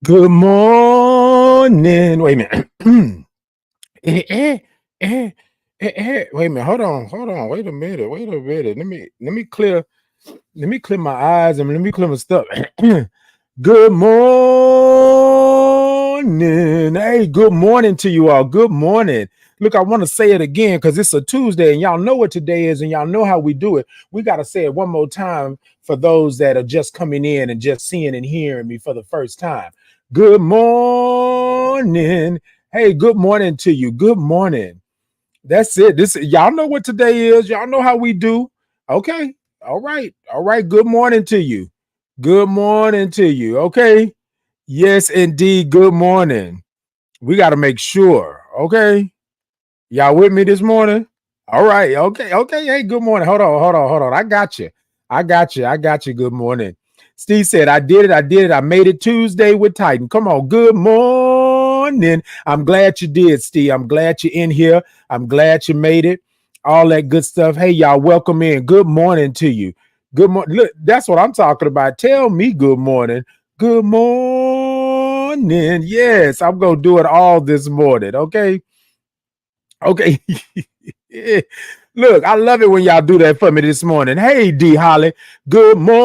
Good morning. Wait a minute. Eh, eh, eh, Wait a minute. Hold on. Wait a minute. Let me clear my eyes and let me clear my stuff. Good morning. Hey, good morning to you all. Good morning. Look, I want to say it again because it's a Tuesday and y'all know what today is and y'all know how we do it. We got to say it one more time for those that are just coming in and just seeing and hearing me for the first time. Good morning. Hey, good morning to you. Good morning. That's it. This y'all know what today is. Y'all know how we do. Okay. All right. All right. Good morning to you. Good morning to you. Okay. Yes, indeed. Good morning. We got to make sure. Okay. Y'all with me this morning? All right. Okay. Okay. Hey, good morning. Hold on. I got you. I got you. Good morning. Steve said, I did it. I made it Tuesday with Titan. Come on. Good morning. I'm glad you did, Steve. I'm glad you're in here. I'm glad you made it. All that good stuff. Hey, y'all, welcome in. Good morning to you. Good morning. Look, that's what I'm talking about. Tell me good morning. Good morning. Yes, I'm going to do it all this morning. Okay. Okay. Yeah. Look, I love it when y'all do that for me this morning. Hey, D Holly. Good morning.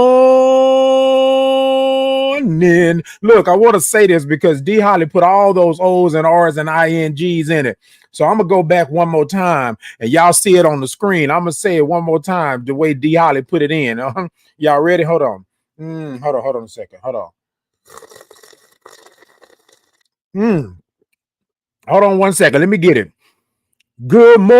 Look, I want to say this because D Holly put all those O's and R's and INGs in it. So I'm going to go back one more time and y'all see it on the screen. I'm going to say it one more time the way D Holly put it in. Y'all ready? Hold on. Hold on a second. Hold on. Hold on one second. Let me get it. Good morning.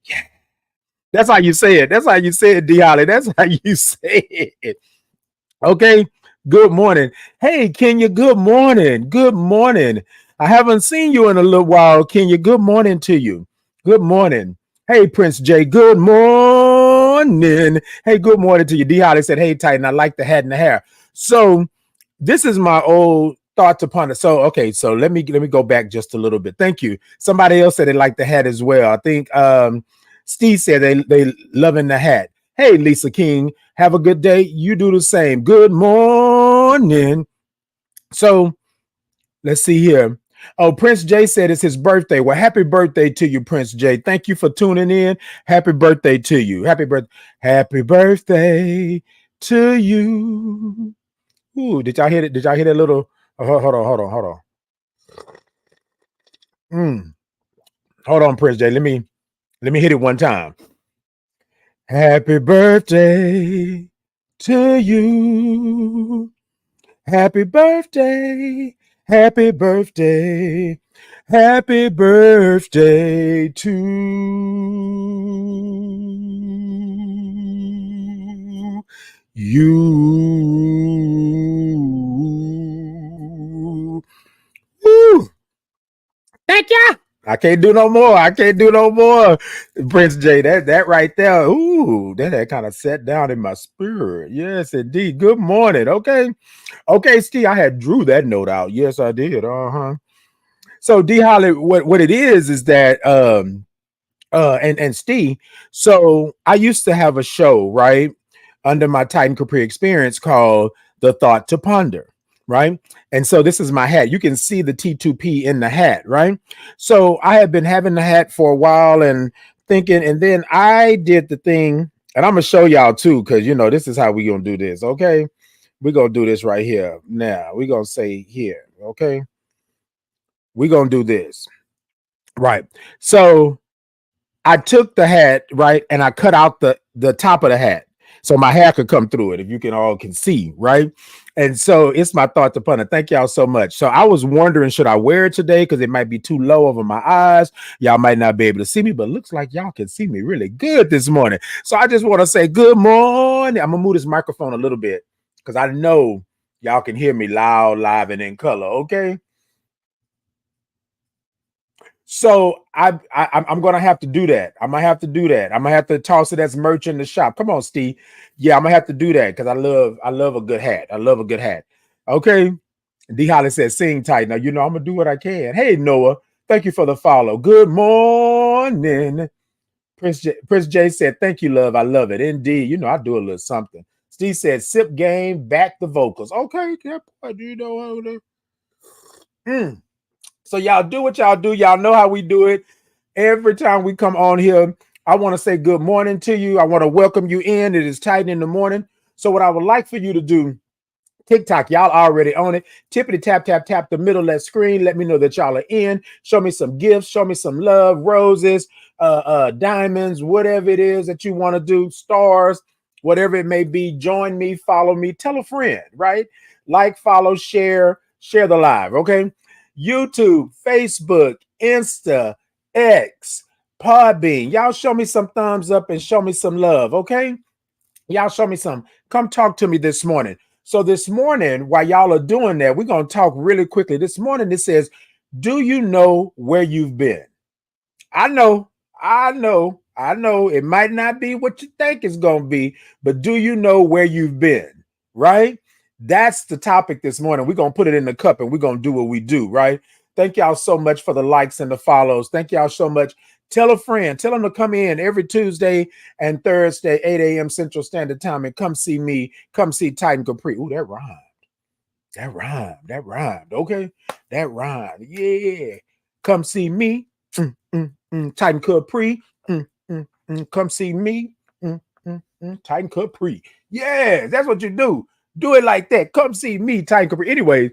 Yeah. That's how you say it. That's how you say it, D Holly. That's how you say it. Okay. Good morning. Hey, Kenya. Good morning. Good morning. I haven't seen you in a little while, Kenya. Good morning to you. Good morning. Hey, Prince J. Good morning. Hey, good morning to you. D Holly said, hey, Titan, I like the hat and the hair. So this is my old thoughts upon it. So, okay, so let me go back just a little bit. Thank you. Somebody else said they liked the hat as well. I think Steve said they loving the hat. Hey, Lisa King, have a good day. You do the same. Good morning. So let's see here. Oh, Prince J said it's his birthday. Well, happy birthday to you, Prince J. Thank you for tuning in. Happy birthday to you. Happy birthday to you. Ooh, did y'all hear it? Did y'all hear that little? Oh, hold on. Hold on, Prince J. Let me hit it one time. Happy birthday to you. Happy birthday. Happy birthday. Happy birthday to you. Woo. Thank you. I can't do no more. Prince J. That right there. Ooh, that kind of sat down in my spirit. Yes, indeed. Good morning. Okay. Okay, Steve. I had drew that note out. Yes, I did. Uh-huh. So D Holly, what it is that and Steve. So I used to have a show, right, under my Titan Capri experience called The Thought to Ponder, right? And so this is my hat. You can see the T2P in the hat, right? So I had been having the hat for a while and thinking, and then I did the thing, and I'm gonna show y'all too, because you know this is how we gonna do this, okay? We're gonna do this right here. Now we're gonna say here, okay? We're gonna do this. Right. So I took the hat, right, and I cut out the top of the hat so my hair could come through it, if you can all can see, right? And so it's my thought to pun it. Thank y'all so much. So I was wondering, should I wear it today? Because it might be too low over my eyes. Y'all might not be able to see me, but it looks like y'all can see me really good this morning. So I just want to say good morning. I'm gonna move this microphone a little bit because I know y'all can hear me loud, live, and in color. Okay. So I'm gonna have to do that. I'm gonna have to do that. I'm gonna have to toss it as merch in the shop. Come on, Steve. Yeah, I'm gonna have to do that because I love a good hat. I love a good hat. Okay. D Holly says, sing tight. Now you know I'm gonna do what I can. Hey Noah, Thank you for the follow. Good morning. Prince J said, thank you, love. I love it. Indeed. You know, I do a little something. Steve said, sip game, back the vocals. Okay, that part, you know how to. So y'all do what y'all do. Y'all know how we do it. Every time we come on here, I want to say good morning to you. I want to welcome you in. It is Titan in the morning. So what I would like for you to do, TikTok, y'all already on it. Tippity tap, tap, tap the middle of that screen. Let me know that y'all are in. Show me some gifts. Show me some love, roses, diamonds, whatever it is that you want to do, stars, whatever it may be. Join me, follow me, tell a friend, right? Like, follow, share the live, okay? YouTube, Facebook, Insta, X, Podbean. Y'all show me some thumbs up and show me some love, okay? Y'all show me some. Come talk to me this morning. So this morning, while y'all are doing that, we're going to talk really quickly. This morning, it says, do you know where you've been? I know it might not be what you think it's going to be, but do you know where you've been? Right? That's the topic this morning. We're going to put it in the cup and we're going to do what we do, right? Thank y'all so much for the likes and the follows. Thank y'all so much. Tell a friend, tell them to come in every Tuesday and Thursday, 8 a.m. Central Standard Time, and come see me, come see Titan Capri. Ooh, that rhymed. That rhymed. Okay. That rhymed. Yeah. Come see me. Titan Capri. Come see me. Titan Capri. Yeah, that's what you do. Do it like that. Come see me, Titan Capri. Anyway,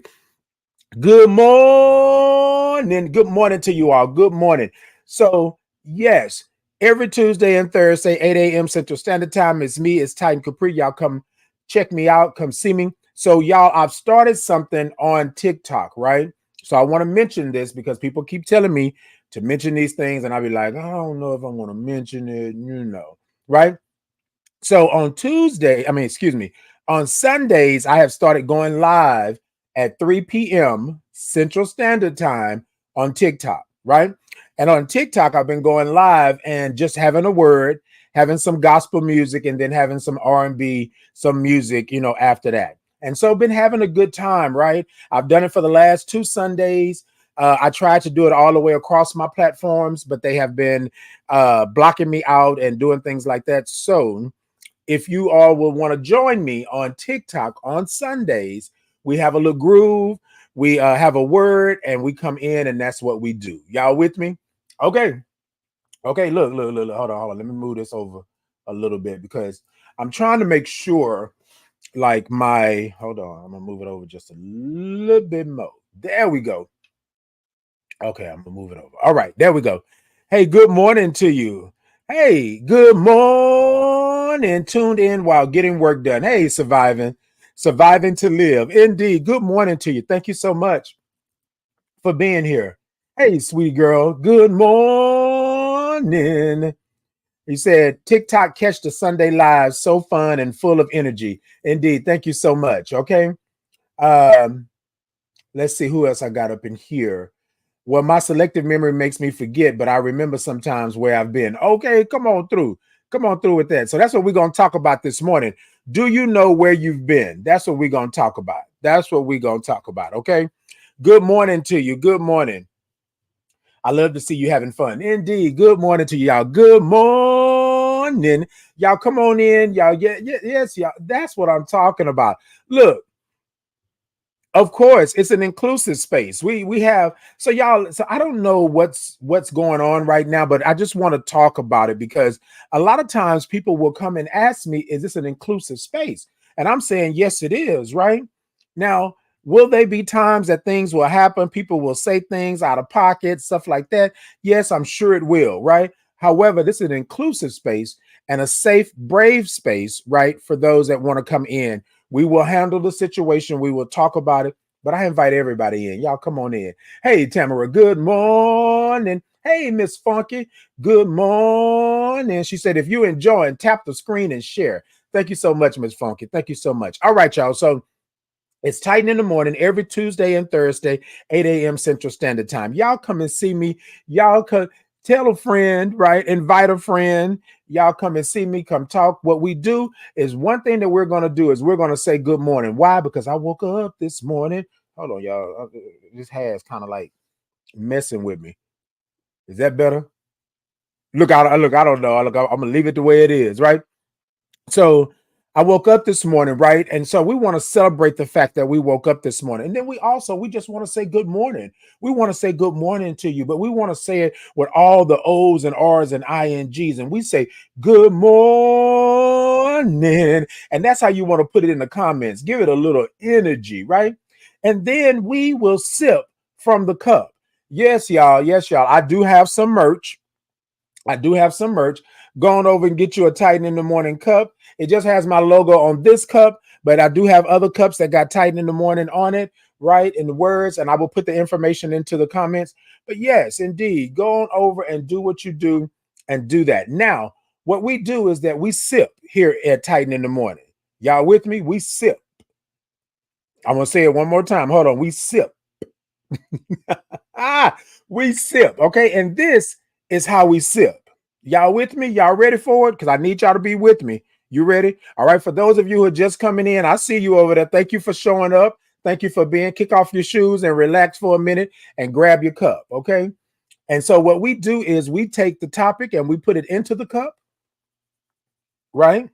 good morning. Good morning to you all. Good morning. So, yes, every Tuesday and Thursday, 8 a.m. Central Standard Time, it's me, it's Titan Capri. Y'all come check me out. Come see me. So, y'all, I've started something on TikTok, right? So, I want to mention this because people keep telling me to mention these things, and I'll be like, I don't know if I want to mention it, you know, right? So on on Sundays, I have started going live at 3 p.m. Central Standard Time on TikTok, right? And on TikTok, I've been going live and just having a word, having some gospel music, and then having some R&B, some music, you know, after that. And so been having a good time, right? I've done it for the last 2 Sundays. I tried to do it all the way across my platforms, but they have been blocking me out and doing things like that. So if you all will want to join me on TikTok on Sundays, we have a little groove, we have a word, and we come in, and that's what we do. Y'all with me? Okay. Look. Hold on. Let me move this over a little bit because I'm trying to make sure, like hold on. I'm gonna move it over just a little bit more. There we go. Okay, I'm gonna move it over. All right, there we go. Hey, good morning to you. Hey, good morning. Tuned in while getting work done. Hey, surviving to live. Indeed. Good morning to you. Thank you so much for being here. Hey, sweet girl. Good morning. He said, TikTok catch the Sunday live. So fun and full of energy. Indeed. Thank you so much. Okay. Let's see who else I got up in here. Well, my selective memory makes me forget, but I remember sometimes where I've been. Okay, come on through. Come on through with that. So that's what we're going to talk about this morning. Do you know where you've been? That's what we're going to talk about. Okay. Good morning to you. Good morning. I love to see you having fun. Indeed. Good morning to y'all. Good morning. Y'all come on in. Y'all. Yes, y'all. That's what I'm talking about. Look. Of course, it's an inclusive space. We have so y'all. So I don't know what's going on right now, but I just want to talk about it because a lot of times people will come and ask me, "Is this an inclusive space?" And I'm saying, "Yes, it is." Right now, will there be times that things will happen? People will say things out of pocket, stuff like that. Yes, I'm sure it will. Right. However, this is an inclusive space and a safe, brave space, right, for those that want to come in. We will handle the situation. We will talk about it. But I invite everybody in. Y'all come on in. Hey, Tamara, good morning. Hey, Miss Funky, good morning. She said, if you enjoy, tap the screen and share. Thank you so much, Miss Funky. Thank you so much. All right, y'all. So it's Titan in the morning every Tuesday and Thursday, 8 a.m. Central Standard Time. Y'all come and see me. Y'all come. Tell a friend, right? Invite a friend. Y'all come and see me. Come talk. What we do is one thing that we're going to do is we're going to say good morning. Why? Because I woke up this morning. Hold on, y'all. This has kind of like messing with me. Is that better? Look, I don't know. I'm gonna leave it the way it is, right? So I woke up this morning, right? And so we want to celebrate the fact that we woke up this morning. And then we just want to say good morning. We want to say good morning to you, but we want to say it with all the O's and R's and INGs. And we say good morning. And that's how you want to put it in the comments. Give it a little energy, right? And then we will sip from the cup. Yes, y'all. Yes, y'all. I do have some merch. I do have some merch. Go on over and get you a Titan in the Morning cup. It just has my logo on this cup, but I do have other cups that got Titan in the Morning on it, right? In the words, and I will put the information into the comments. But yes, indeed, go on over and do what you do and do that. Now, what we do is that we sip here at Titan in the Morning. Y'all with me? We sip. I'm going to say it one more time. Hold on. We sip. We sip. Okay. And this is how we sip. Y'all with me? Y'all ready for it? Because I need y'all to be with me. You ready? All right. For those of you who are just coming in, I see you over there. Thank you for showing up. Thank you for being. Kick off your shoes and relax for a minute and grab your cup. Okay. And so what we do is we take the topic and we put it into the cup, right?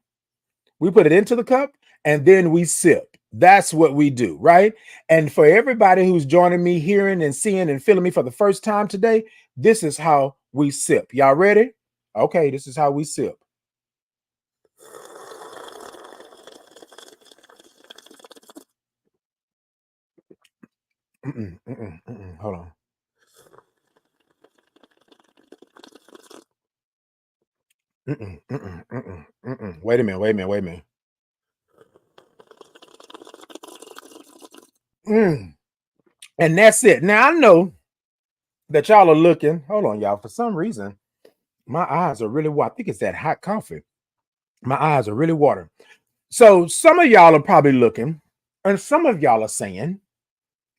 We put it into the cup and then we sip. That's what we do, right? And for everybody who's joining me, hearing and seeing and feeling me for the first time today, this is how we sip. Y'all ready? Okay, this is how we sip. Hold on. Wait a minute, wait a minute, wait a minute. And that's it. Now I know that y'all are looking. Hold on, y'all. For some reason, my eyes are really watering. I think it's that hot coffee. My eyes are really watering. So some of y'all are probably looking, and some of y'all are saying,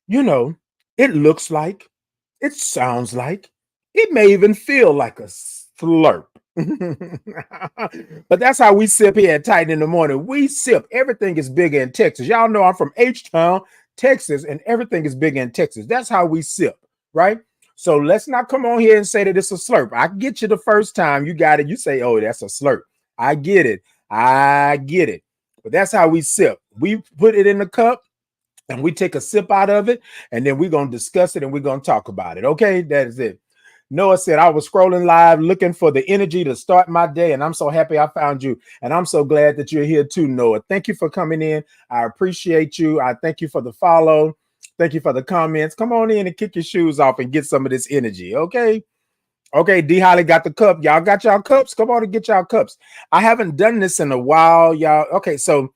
you know, it looks like, it sounds like, it may even feel like a slurp. But that's how we sip here at Titan in the Morning. We sip. Everything is bigger in Texas. Y'all know I'm from H-Town, Texas, and everything is bigger in Texas. That's how we sip, right? So let's not come on here and say that it's a slurp. I get you the first time you got it. You say, oh, that's a slurp. I get it. I get it. But that's how we sip. We put it in the cup and we take a sip out of it, and then we're going to discuss it and we're going to talk about it. Okay, that is it. Noah said, I was scrolling live looking for the energy to start my day, and I'm so happy I found you. And I'm so glad that you're here too, Noah. Thank you for coming in. I appreciate you. I thank you for the follow. Thank you for the comments. Come on in and kick your shoes off and get some of this energy. Okay. Okay, D Holly got the cup. Y'all got y'all cups? Come on and get y'all cups. I haven't done this in a while, y'all. Okay, so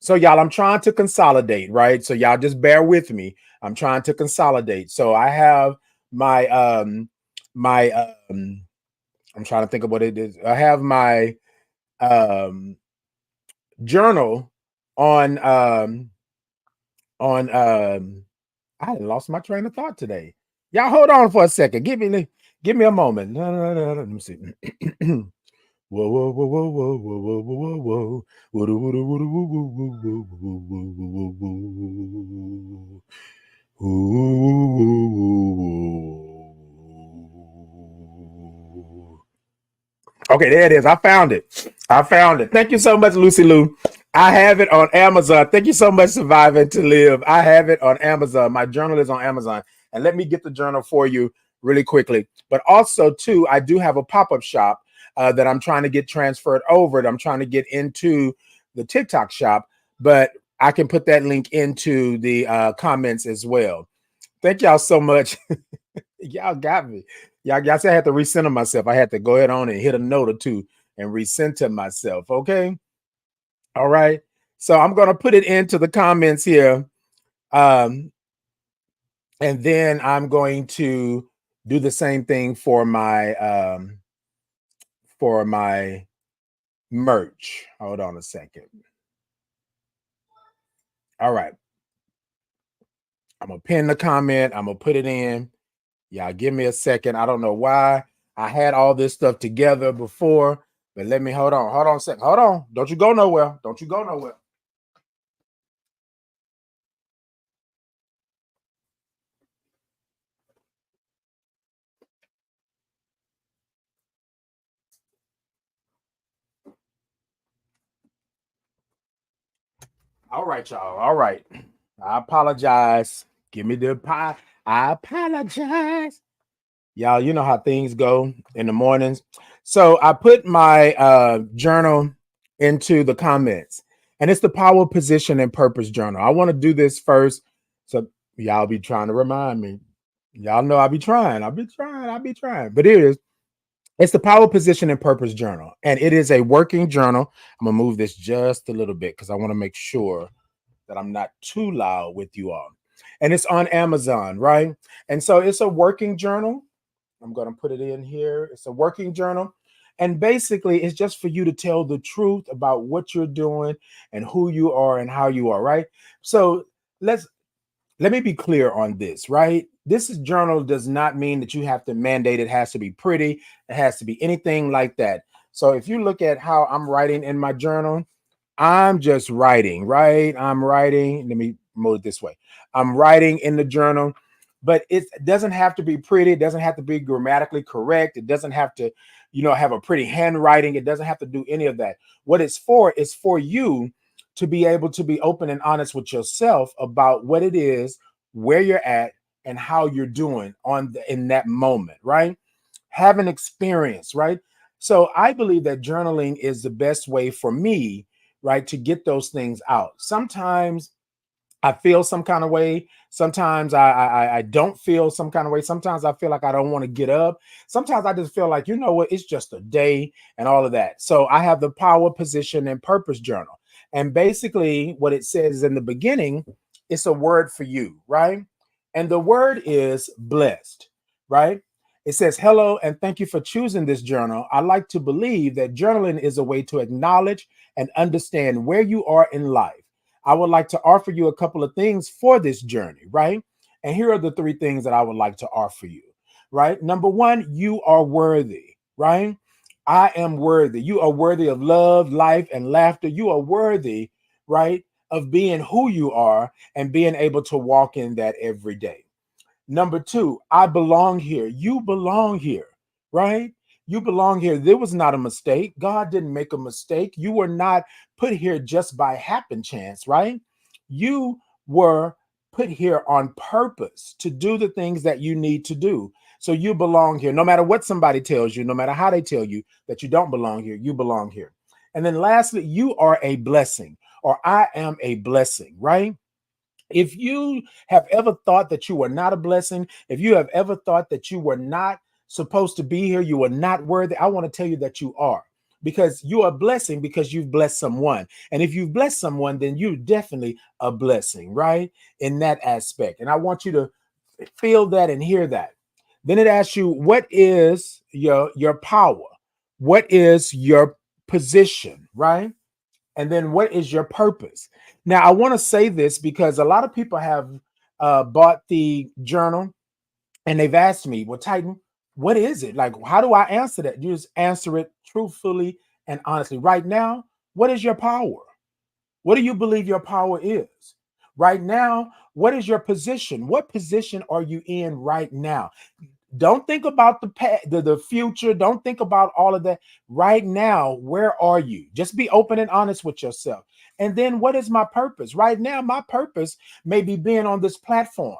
y'all, I'm trying to consolidate, right? So y'all just bear with me. I'm trying to consolidate. So I have my my I'm trying to think of what it is. I have my um journal on on I lost my train of thought today. Y'all hold on for a second. Give me a moment. Let me see. Whoa, whoa, whoa, whoa, whoa, whoa, whoa, whoa, whoa, whoa, whoa, whoa, whoa, whoa, whoa, whoa, whoa, whoa, whoa, whoa. Okay, there it is. I found it. I found it. Thank you so much, Lucy Lou. I have it on Amazon. Thank you so much, Surviving to Live. I have it on Amazon. My journal is on Amazon. And let me get the journal for you really quickly. But also, too, I do have a pop-up shop that I'm trying to get transferred over. I'm trying to get into the TikTok shop, but I can put that link into the comments as well. Thank y'all so much. Y'all got me. Y'all said I had to recenter myself. I had to go ahead on and hit a note or two and recenter myself. Okay. All right. So I'm going to put it into the comments here. And then I'm going to do the same thing for my merch. Hold on a second. All right. I'm going to pin the comment. I'm going to put it in. Y'all give me a second. I don't know why I had all this stuff together before, but let me hold on. Hold on a second. Hold on. Don't you go nowhere. Don't you go nowhere. All right, y'all. All right. I apologize. Give me the pie. I apologize. Y'all, you know how things go in the mornings. So I put my journal into the comments, and it's the Power, Position, and Purpose Journal. I want to do this first. So y'all be trying to remind me. Y'all know I'll be trying. I'll be trying. I'll be trying. But it is. It's the Power, Position, and Purpose Journal. And it is a working journal. I'm going to move this just a little bit because I want to make sure that I'm not too loud with you all. And it's on Amazon, right? And so it's a working journal. I'm going to put it in here. It's a working journal. And basically, it's just for you to tell the truth about what you're doing and who you are and how you are, right? So let's let me be clear on this, right? Journal does not mean that you have to mandate it has to be pretty, it has to be anything like that. So if you look at how I'm writing in my journal, I'm just writing, right? I'm writing. Let me move it this way. I'm writing in the journal, but it doesn't have to be pretty. It doesn't have to be grammatically correct. It doesn't have to, have a pretty handwriting. It doesn't have to do any of that. What it's for is for you to be able to be open and honest with yourself about what it is, where you're at, and how you're doing in that moment, right? Have an experience, right? So I believe that journaling is the best way for me, right, to get those things out. Sometimes I feel some kind of way. Sometimes I don't feel some kind of way. Sometimes I feel like I don't want to get up. Sometimes I just feel like, you know what, it's just a day and all of that. So I have the Power, Position, and Purpose Journal. And basically what it says in the beginning, it's a word for you, right? And the word is blessed, right? It says, hello, and thank you for choosing this journal. I like to believe that journaling is a way to acknowledge and understand where you are in life. I would like to offer you a couple of things for this journey, right? And here are the three things that I would like to offer you, right? Number one, you are worthy, right? I am worthy. You are worthy of love, life, and laughter. You are worthy, right, of being who you are and being able to walk in that every day. Number two, I belong here. You belong here, right? You belong here. There was not a mistake. God didn't make a mistake. You were not put here just by happen chance, right? You were put here on purpose to do the things that you need to do. So you belong here. No matter what somebody tells you, no matter how they tell you that you don't belong here, you belong here. And then lastly, you are a blessing, or I am a blessing, right? If you have ever thought that you were not a blessing, if you have ever thought that you were not supposed to be here, you were not worthy, I want to tell you that you are, because you are a blessing because you've blessed someone. And if you've blessed someone, then you're definitely a blessing, right? In that aspect. And I want you to feel that and hear that. Then it asks you, what is your power? What is your position, right? And then what is your purpose? Now, I want to say this because a lot of people have bought the journal and they've asked me, well, Titan, what is it? Like, how do I answer that? You just answer it truthfully and honestly. Right now, what is your power? What do you believe your power is? Right now, what is your position? What position are you in right now? Don't think about the past, the future. Don't think about all of that. Right now, where are you? Just be open and honest with yourself. And then what is my purpose? Right now, my purpose may be being on this platform.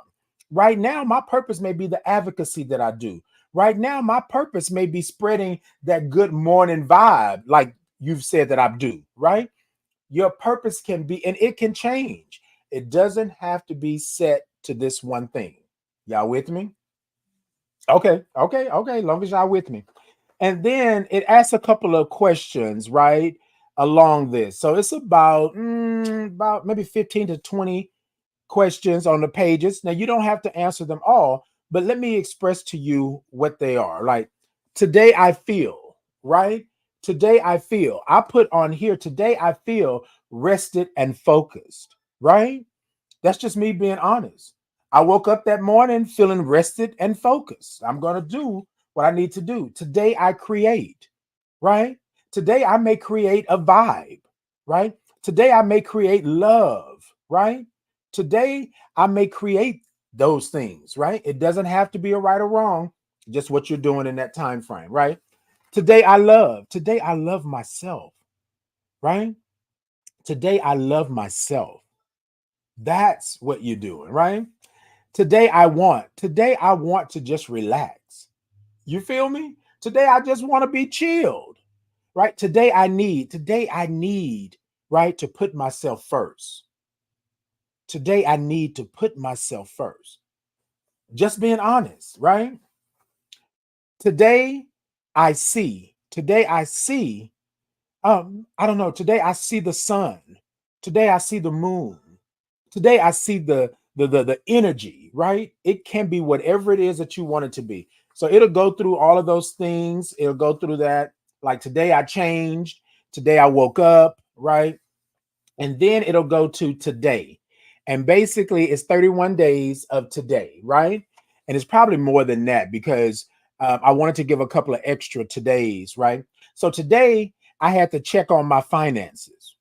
Right now, my purpose may be the advocacy that I do. Right now, my purpose may be spreading that good morning vibe, like you've said that I do, right? Your purpose can be, and it can change. It doesn't have to be set to this one thing. Y'all with me? Okay. Long as y'all with me. And then it asks a couple of questions, right, along this. So it's about maybe 15 to 20 questions on the pages. Now you don't have to answer them all, but let me express to you what they are. Like, today I feel, right? Today I feel. I put on here, today I feel rested and focused, right? That's just me being honest. I woke up that morning feeling rested and focused. I'm going to do what I need to do. Today I create, right? Today I may create a vibe, right? Today I may create love, right? Today I may create those things, right? It doesn't have to be a right or wrong, just what you're doing in that time frame, right? Today I love myself, right? Today I love myself. That's what you're doing, right? Today I want to just relax. You feel me? Today I just want to be chilled, right? Today I need, right, to put myself first. Today I need to put myself first. Just being honest, right? Today today I see, I don't know, today I see the sun. Today I see the moon. Today I see the energy, right? It can be whatever it is that you want it to be. So it'll go through all of those things. It'll go through that. Like today I changed. Today I woke up, right? And then it'll go to today. And basically, it's 31 days of today, right? And it's probably more than that because I wanted to give a couple of extra todays, right? So today, I had to check on my finances.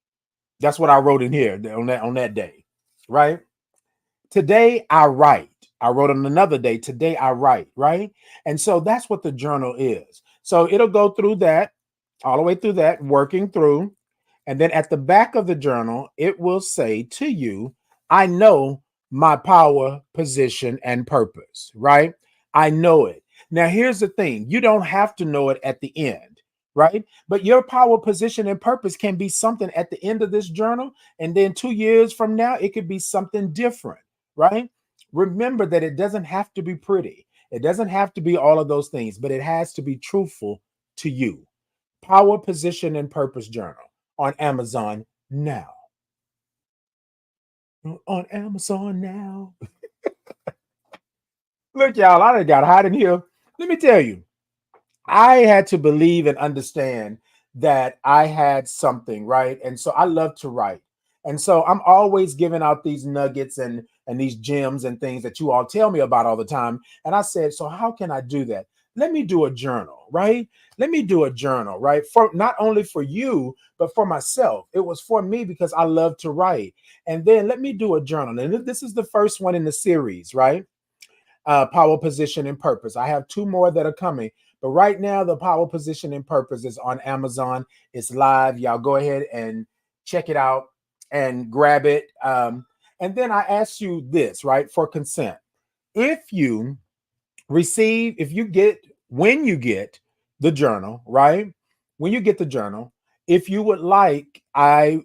That's what I wrote in here on that day, right? Today, I write. I wrote on another day. Today, I write, right? And so that's what the journal is. So it'll go through that, all the way through that, working through. And then at the back of the journal, it will say to you, I know my power, position, and purpose, right? I know it. Now, here's the thing, you don't have to know it at the end, right? But your power, position, and purpose can be something at the end of this journal. And then 2 years from now, it could be something different, right? Remember that it doesn't have to be pretty, it doesn't have to be all of those things, but it has to be truthful to you. Power, Position, and Purpose Journal on Amazon now. On Amazon now. Look, y'all, I done got hot in here. Let me tell you, I had to believe and understand that I had something, right? And so I love to write. And so I'm always giving out these nuggets and these gems and things that you all tell me about all the time. And I said, so how can I do that? Let me do a journal, right? Let me do a journal, right? For not only for you, but for myself. It was for me because I love to write. And then let me do a journal. And this is the first one in the series, right? Power, Position, and Purpose. I have two more that are coming, but right now the Power, Position, and Purpose is on Amazon. It's live. Y'all go ahead and check it out and grab it. And then I ask you this, right, for consent. If you if you get, when you get the journal, right? When you get the journal, if you would like, I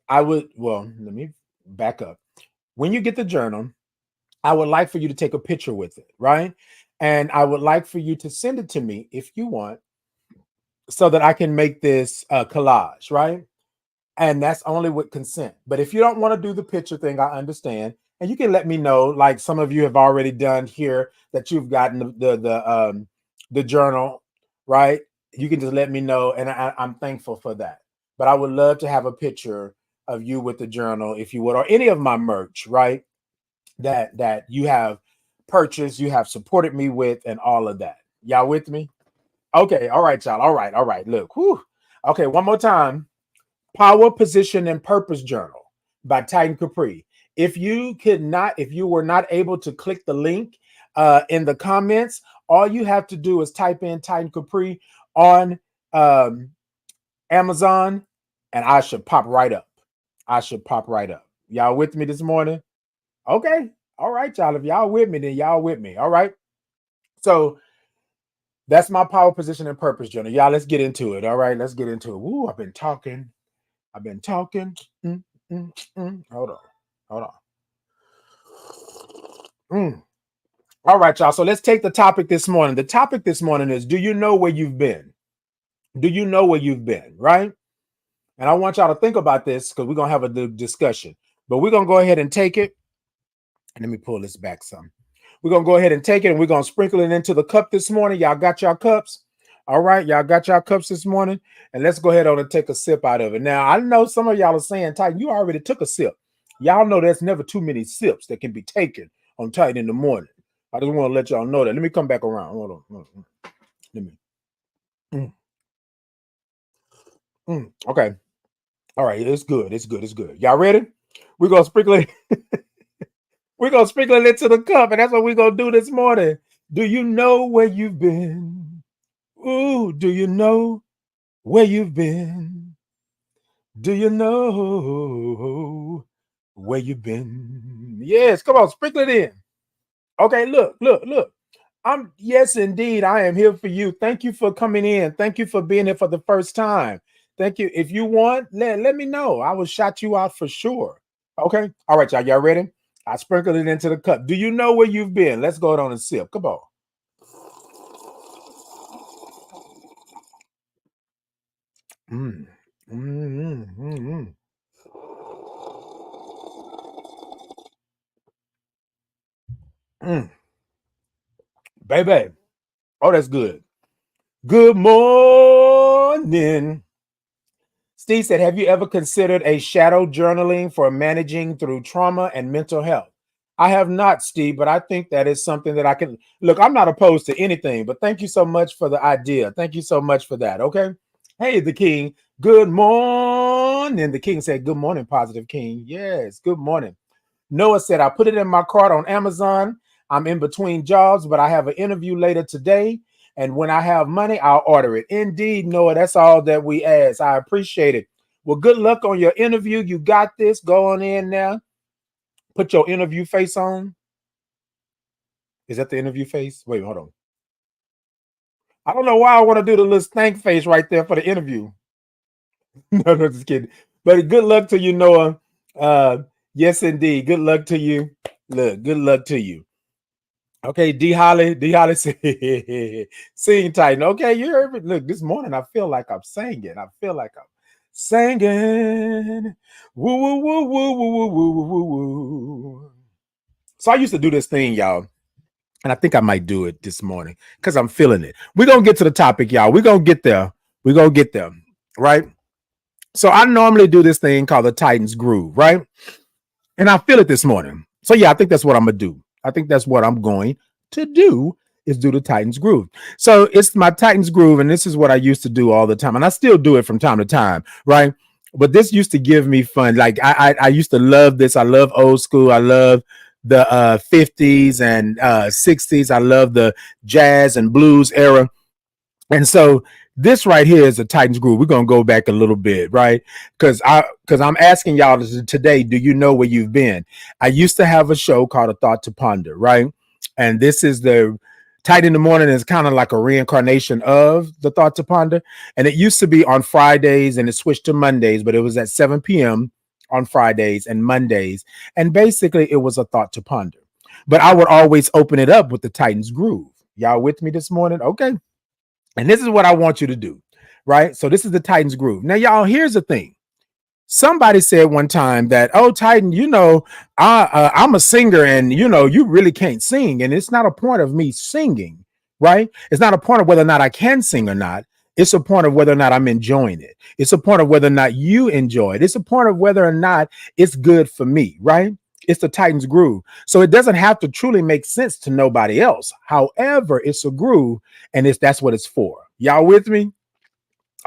would, well, let me back up. When you get the journal, I would like for you to take a picture with it, right? And I would like for you to send it to me if you want, so that I can make this collage, right? And that's only with consent. But if you don't want to do the picture thing, I understand. And you can let me know, like some of you have already done here, that you've gotten the journal, right? You can just let me know, and I'm thankful for that. But I would love to have a picture of you with the journal, if you would, or any of my merch, right? That you have purchased, you have supported me with, and all of that. Y'all with me? Okay, all right, y'all. All right. Look, whew. Okay, one more time. Power, Position, and Purpose Journal by Titan Capri. If you were not able to click the link in the comments, all you have to do is type in Titan Capri on um, Amazon, and I should pop right up. I should pop right up. Y'all with me this morning? Okay. All right, y'all. If y'all with me, then y'all with me. All right. So that's my Power, Position, and Purpose journal. Y'all, let's get into it. All right. Let's get into it. Woo, I've been talking. I've been talking. Hold on. Hold on. All right, y'all. So let's take the topic this morning. The topic this morning is, do you know where you've been? Do you know where you've been? Right. And I want y'all to think about this because we're going to have a discussion. But we're going to go ahead and take it. And let me pull this back some. We're going to go ahead and take it, and we're going to sprinkle it into the cup this morning. Y'all got y'all cups? All right. Y'all got y'all cups this morning? And let's go ahead on and take a sip out of it. Now, I know some of y'all are saying, Titan, you already took a sip. Y'all know there's never too many sips that can be taken on Titan in the morning. I just want to let y'all know that. Let me come back around. Hold on. Let me. Okay. All right. It's good. It's good. It's good. Y'all ready? We're going to sprinkle it. We're going to sprinkle it into the cup, and that's what we're going to do this morning. Do you know where you've been? Ooh, do you know where you've been? Do you know where you been? Yes, come on, sprinkle it in. Okay, look. Yes, indeed, I am here for you. Thank you for coming in. Thank you for being here for the first time. Thank you. If you want, let me know. I will shout you out for sure. Okay. All right, y'all. Y'all ready? I sprinkled it into the cup. Do you know where you've been? Let's go on and sip. Come on. Mm. Mm, mm, mm, mm. Baby. Oh, that's good. Good morning. Steve said, have you ever considered a shadow journaling for managing through trauma and mental health? I have not, Steve, but I think that is something that I can look. I'm not opposed to anything, but thank you so much for the idea. Thank you so much for that. Okay. Hey, the king. Good morning. The king said, good morning, positive king. Yes, good morning. Noah said, I put it in my cart on Amazon. I'm in between jobs, but I have an interview later today. And when I have money, I'll order it. Indeed, Noah, that's all that we ask. I appreciate it. Well, good luck on your interview. You got this. Go on in now. Put your interview face on. Is that the interview face? Wait, hold on. I don't know why I want to do the little stank face right there for the interview. No, just kidding. But good luck to you, Noah. Yes, indeed. Good luck to you. Look, good luck to you. Okay, D Holly sing Titan. Okay, you heard me. Look, this morning I feel like I'm singing. I feel like I'm singing. Woo woo woo woo woo woo woo woo woo. So I used to do this thing, y'all, and I think I might do it this morning because I'm feeling it. We're gonna get to the topic, y'all. We're gonna get there. We're gonna get there, right? So I normally do this thing called the Titans Groove, right? And I feel it this morning. So yeah, I think that's what I'm gonna do. I think that's what I'm going to do is do the Titans Groove. So it's my Titans Groove, and this is what I used to do all the time, and I still do it from time to time, right? But this used to give me fun. Like I used to love this. I love old school. I love the 50s and 60s. I love the jazz and blues era. And so this right here is a Titans Groove. We're gonna go back a little bit, right? Because I'm asking y'all today, do you know where you've been? I used to have a show called A Thought to Ponder, right? And this is the Tight in the Morning is kind of like a reincarnation of the Thought to Ponder. And it used to be on Fridays and it switched to Mondays, but it was at 7 p.m. on Fridays and Mondays. And basically it was a thought to ponder. But I would always open it up with the Titans Groove. Y'all with me this morning? Okay. And this is what I want you to do, right? So this is the Titans Groove. Now, y'all, here's the thing. Somebody said one time that, oh, Titan, I'm a singer and, you really can't sing. And it's not a point of me singing, right? It's not a point of whether or not I can sing or not. It's a point of whether or not I'm enjoying it. It's a point of whether or not you enjoy it. It's a point of whether or not it's good for me, right? It's the Titans Groove. So it doesn't have to truly make sense to nobody else. However, it's a groove and that's what it's for. Y'all with me?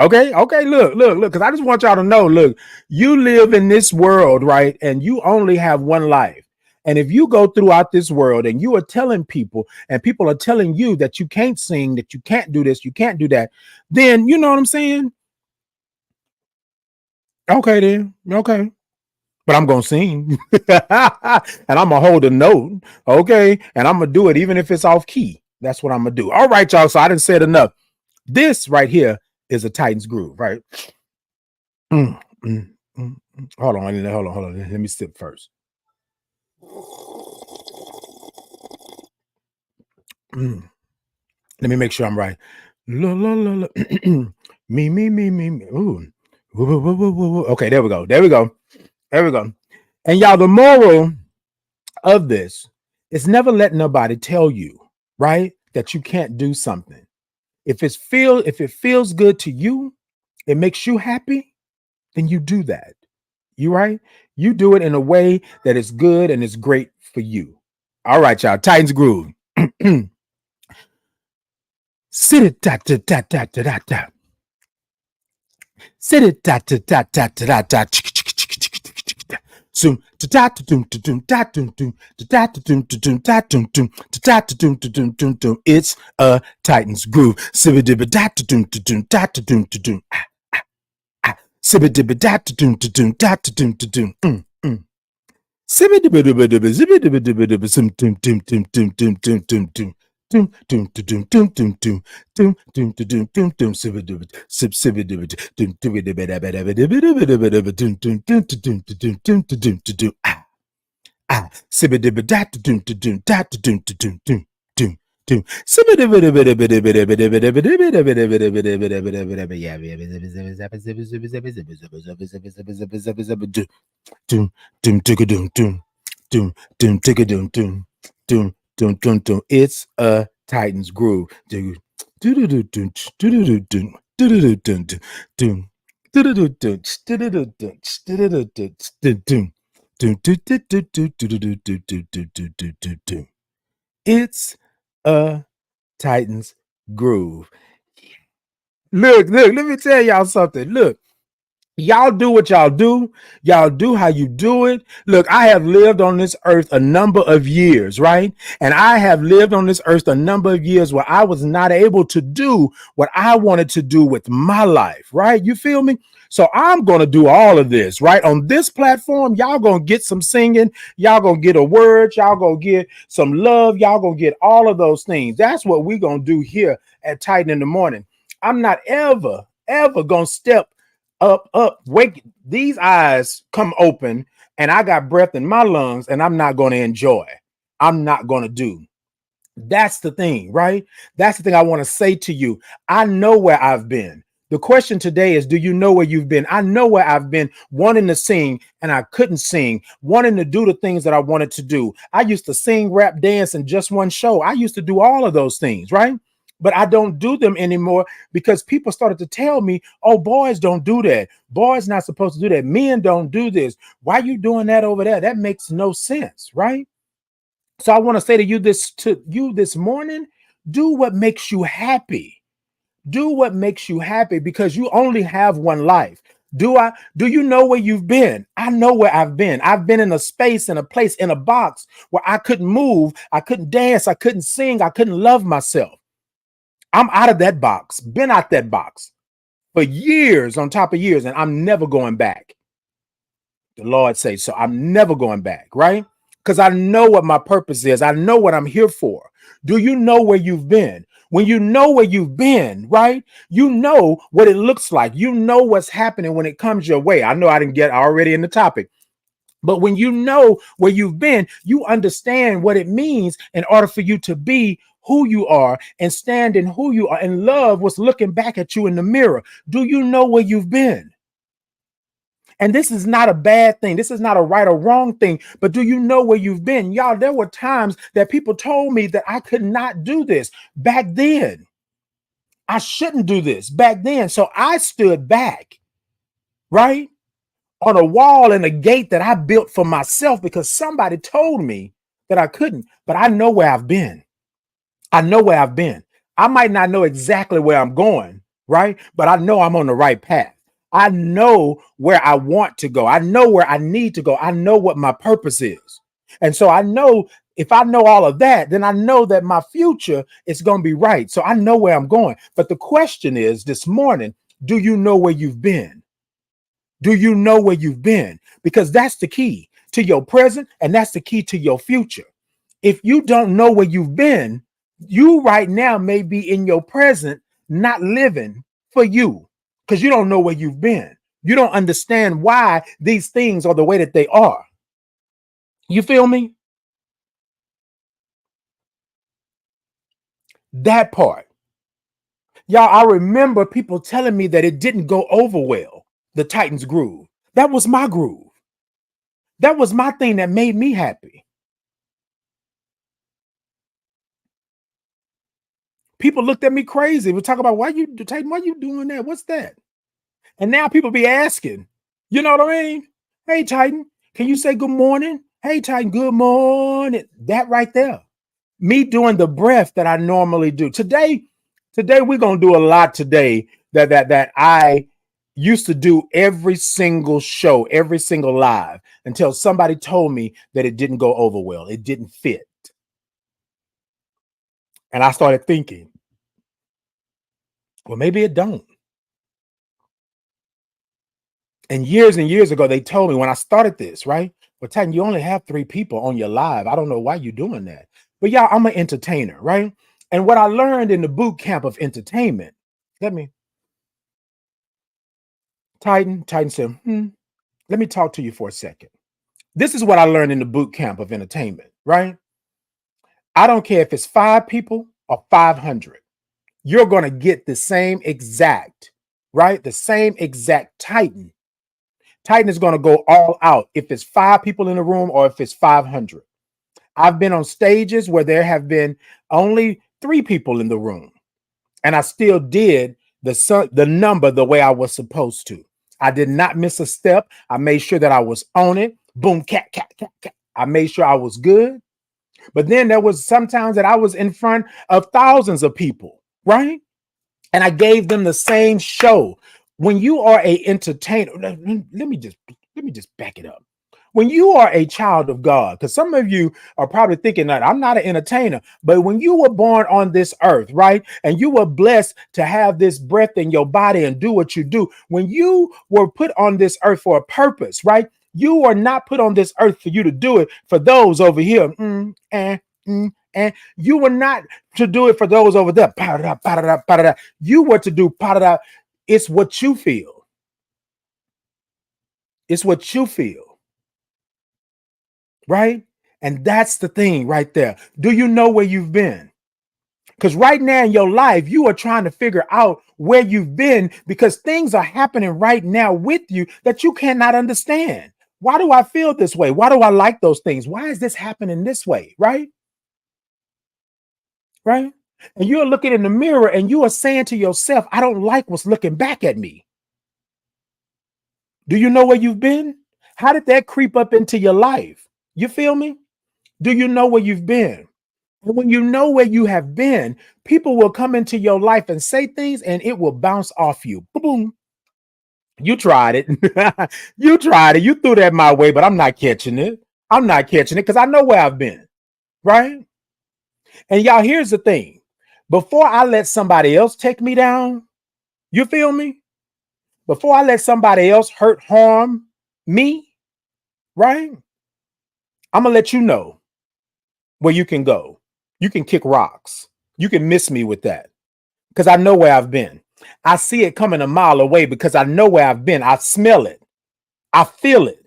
Okay. Look. Because I just want y'all to know, look, you live in this world, right? And you only have one life. And if you go throughout this world and you are telling people and people are telling you that you can't sing, that you can't do this, you can't do that, then you know what I'm saying? Okay, then. Okay. But I'm gonna sing and I'm gonna hold a note, okay, and I'm gonna do it even if it's off key. That's what I'm gonna do. All right, y'all. So I didn't say it enough. This right here is a Titans Groove, right? Mm, mm, mm, mm. Hold on. Let me sip first. Mm. Let me make sure I'm right. La, la, la, la. me. Ooh. Woo. Okay, there we go. And y'all, the moral of this is never let nobody tell you, right, that you can't do something. If it feels good to you, it makes you happy, then you do that. You right? You do it in a way that is good and is great for you. All right, y'all. Titans Groove. Sit it da da da da da da. Sit it da da da da da da. Zoom da da doom doom da doom doom da doom doom da doom doom da doom doom. It's a Titans Groove. Sibba dibba da doom doom. Sibba dibba da doom doom. Ah, doom, doom, digga, doom, doom, doom, doom, digga, doom, doom, doom, doom, doom, doom. It's a Titans groove. Doom, doom, doom, doom, doom, doom, doom, doom, doom, it's a Titans groove. Look, let me tell y'all something. Look, y'all do what y'all do. Y'all do how you do it. Look, I have lived on this earth a number of years, right? And I have lived on this earth a number of years where I was not able to do what I wanted to do with my life, right? You feel me? So I'm going to do all of this, right? On this platform, y'all going to get some singing. Y'all going to get a word. Y'all going to get some love. Y'all going to get all of those things. That's what we're going to do here at Titan in the Morning. I'm not ever going to step wake these eyes come open and I got breath in my lungs and I'm not going to enjoy. I'm not going to do. That's the thing, right? That's the thing I want to say to you. I know where I've been. The question today is, do you know where you've been? I know where I've been, wanting to sing and I couldn't sing, wanting to do the things that I wanted to do. I used to sing, rap, dance in just one show. I used to do all of those things, right? But I don't do them anymore because people started to tell me, oh, boys don't do that. Boys not supposed to do that. Men don't do this. Why are you doing that over there? That makes no sense, right? So I want to say to you this morning, do what makes you happy. Do what makes you happy because you only have one life. Do you know where you've been? I know where I've been. I've been in a space, in a place, in a box where I couldn't move, I couldn't dance, I couldn't sing, I couldn't love myself. I'm out of that box, been out that box for years on top of years, and I'm never going back. The Lord says so. I'm never going back, right? Because I know what my purpose is. I know what I'm here for. Do you know where you've been? When you know where you've been, right? You know what it looks like. You know what's happening when it comes your way. I know I didn't get already in the topic. But when you know where you've been, you understand what it means in order for you to be who you are and stand in who you are and love what's looking back at you in the mirror. Do you know where you've been? And this is not a bad thing. This is not a right or wrong thing. But do you know where you've been? Y'all, there were times that people told me that I could not do this back then. I shouldn't do this back then. So I stood back, right? On a wall and a gate that I built for myself because somebody told me that I couldn't. But I know where I've been. I know where I've been. I might not know exactly where I'm going, right? But I know I'm on the right path. I know where I want to go. I know where I need to go. I know what my purpose is. And so I know if I know all of that, then I know that my future is going to be right. So I know where I'm going. But the question is this morning, do you know where you've been? Do you know where you've been? Because that's the key to your present and that's the key to your future. If you don't know where you've been, you right now may be in your present, not living for you because you don't know where you've been. You don't understand why these things are the way that they are. You feel me? That part. Y'all, I remember people telling me that it didn't go over well, the Titans groove. That was my groove. That was my thing that made me happy. People looked at me crazy. We talk about why you doing that? What's that? And now people be asking, you know what I mean? Hey, Titan, can you say good morning? Hey, Titan, good morning. That right there. Me doing the breath that I normally do. Today we're gonna do a lot today that I used to do every single show, every single live until somebody told me that it didn't go over well. It didn't fit. And I started thinking, well, maybe it don't. And years ago, they told me when I started this, right? Well, Titan, you only have 3 people on your live. I don't know why you're doing that. But y'all, I'm an entertainer, right? And what I learned in the boot camp of entertainment, let me, Titan said, let me talk to you for a second. This is what I learned in the boot camp of entertainment, right? I don't care if it's 5 people or 500. You're going to get the same exact, right? The same exact Titan. Titan is going to go all out if it's 5 people in the room or if it's 500. I've been on stages where there have been only 3 people in the room, and I still did the number the way I was supposed to. I did not miss a step. I made sure that I was on it. Boom, cat, cat, cat, cat. I made sure I was good. But then there was sometimes that I was in front of thousands of people, right? And I gave them the same show. When you are a entertainer, let me just back it up. When you are a child of God, because some of you are probably thinking that I'm not an entertainer, but when you were born on this earth, right, and you were blessed to have this breath in your body and do what you do, when you were put on this earth for a purpose, right, you are not put on this earth for you to do it for those over here. And you were not to do it for those over there. You were to do. It's what you feel. It's what you feel. Right? And that's the thing right there. Do you know where you've been? Because right now in your life, you are trying to figure out where you've been because things are happening right now with you that you cannot understand. Why do I feel this way? Why do I like those things? Why is this happening this way? Right? Right? And you're looking in the mirror and you are saying to yourself, I don't like what's looking back at me. Do you know where you've been? How did that creep up into your life? You feel me? Do you know where you've been? And when you know where you have been, people will come into your life and say things and it will bounce off you. Boom. You tried it. You tried it. You threw that my way, but I'm not catching it. I'm not catching it because I know where I've been. Right? And y'all, here's the thing. Before I let somebody else take me down, you feel me? Before I let somebody else harm me, right? I'm going to let you know where you can go. You can kick rocks. You can miss me with that because I know where I've been. I see it coming a mile away because I know where I've been. I smell it. I feel it.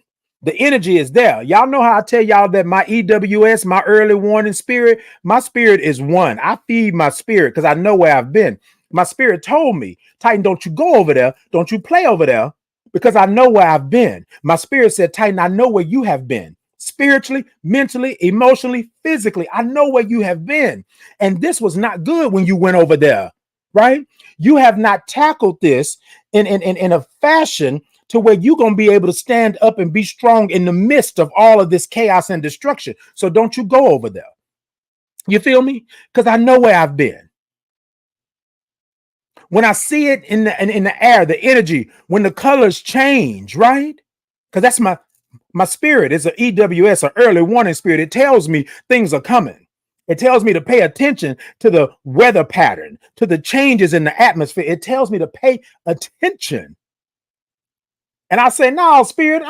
The energy is there. Y'all know how I tell y'all that my EWS, my early warning spirit, my spirit is one. I feed my spirit because I know where I've been. My spirit told me, Titan, don't you go over there. Don't you play over there because I know where I've been. My spirit said, Titan, I know where you have been. Spiritually, mentally, emotionally, physically, I know where you have been. And this was not good when you went over there, right? You have not tackled this in a fashion to where you're going to be able to stand up and be strong in the midst of all of this chaos and destruction. So don't you go over there. You feel me? Because I know where I've been. When I see it in the air, the energy, when the colors change, right? Because that's my spirit. It's an EWS, an early warning spirit. It tells me things are coming. It tells me to pay attention to the weather pattern, to the changes in the atmosphere. It tells me to pay attention. And I say, no, spirit,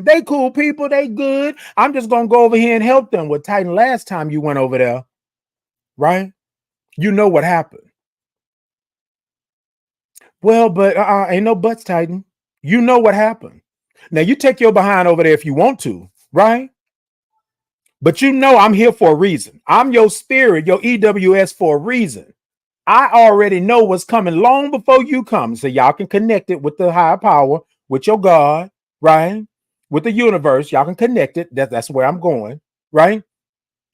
they cool people, they good. I'm just going to go over here and help them. With Titan, last time you went over there, right? You know what happened. Well, but ain't no buts, Titan. You know what happened. Now, you take your behind over there if you want to, right? But you know I'm here for a reason. I'm your spirit, your EWS for a reason. I already know what's coming long before you come. So y'all can connect it with the higher power, with your God, right? With the universe. Y'all can connect it. That's where I'm going, right?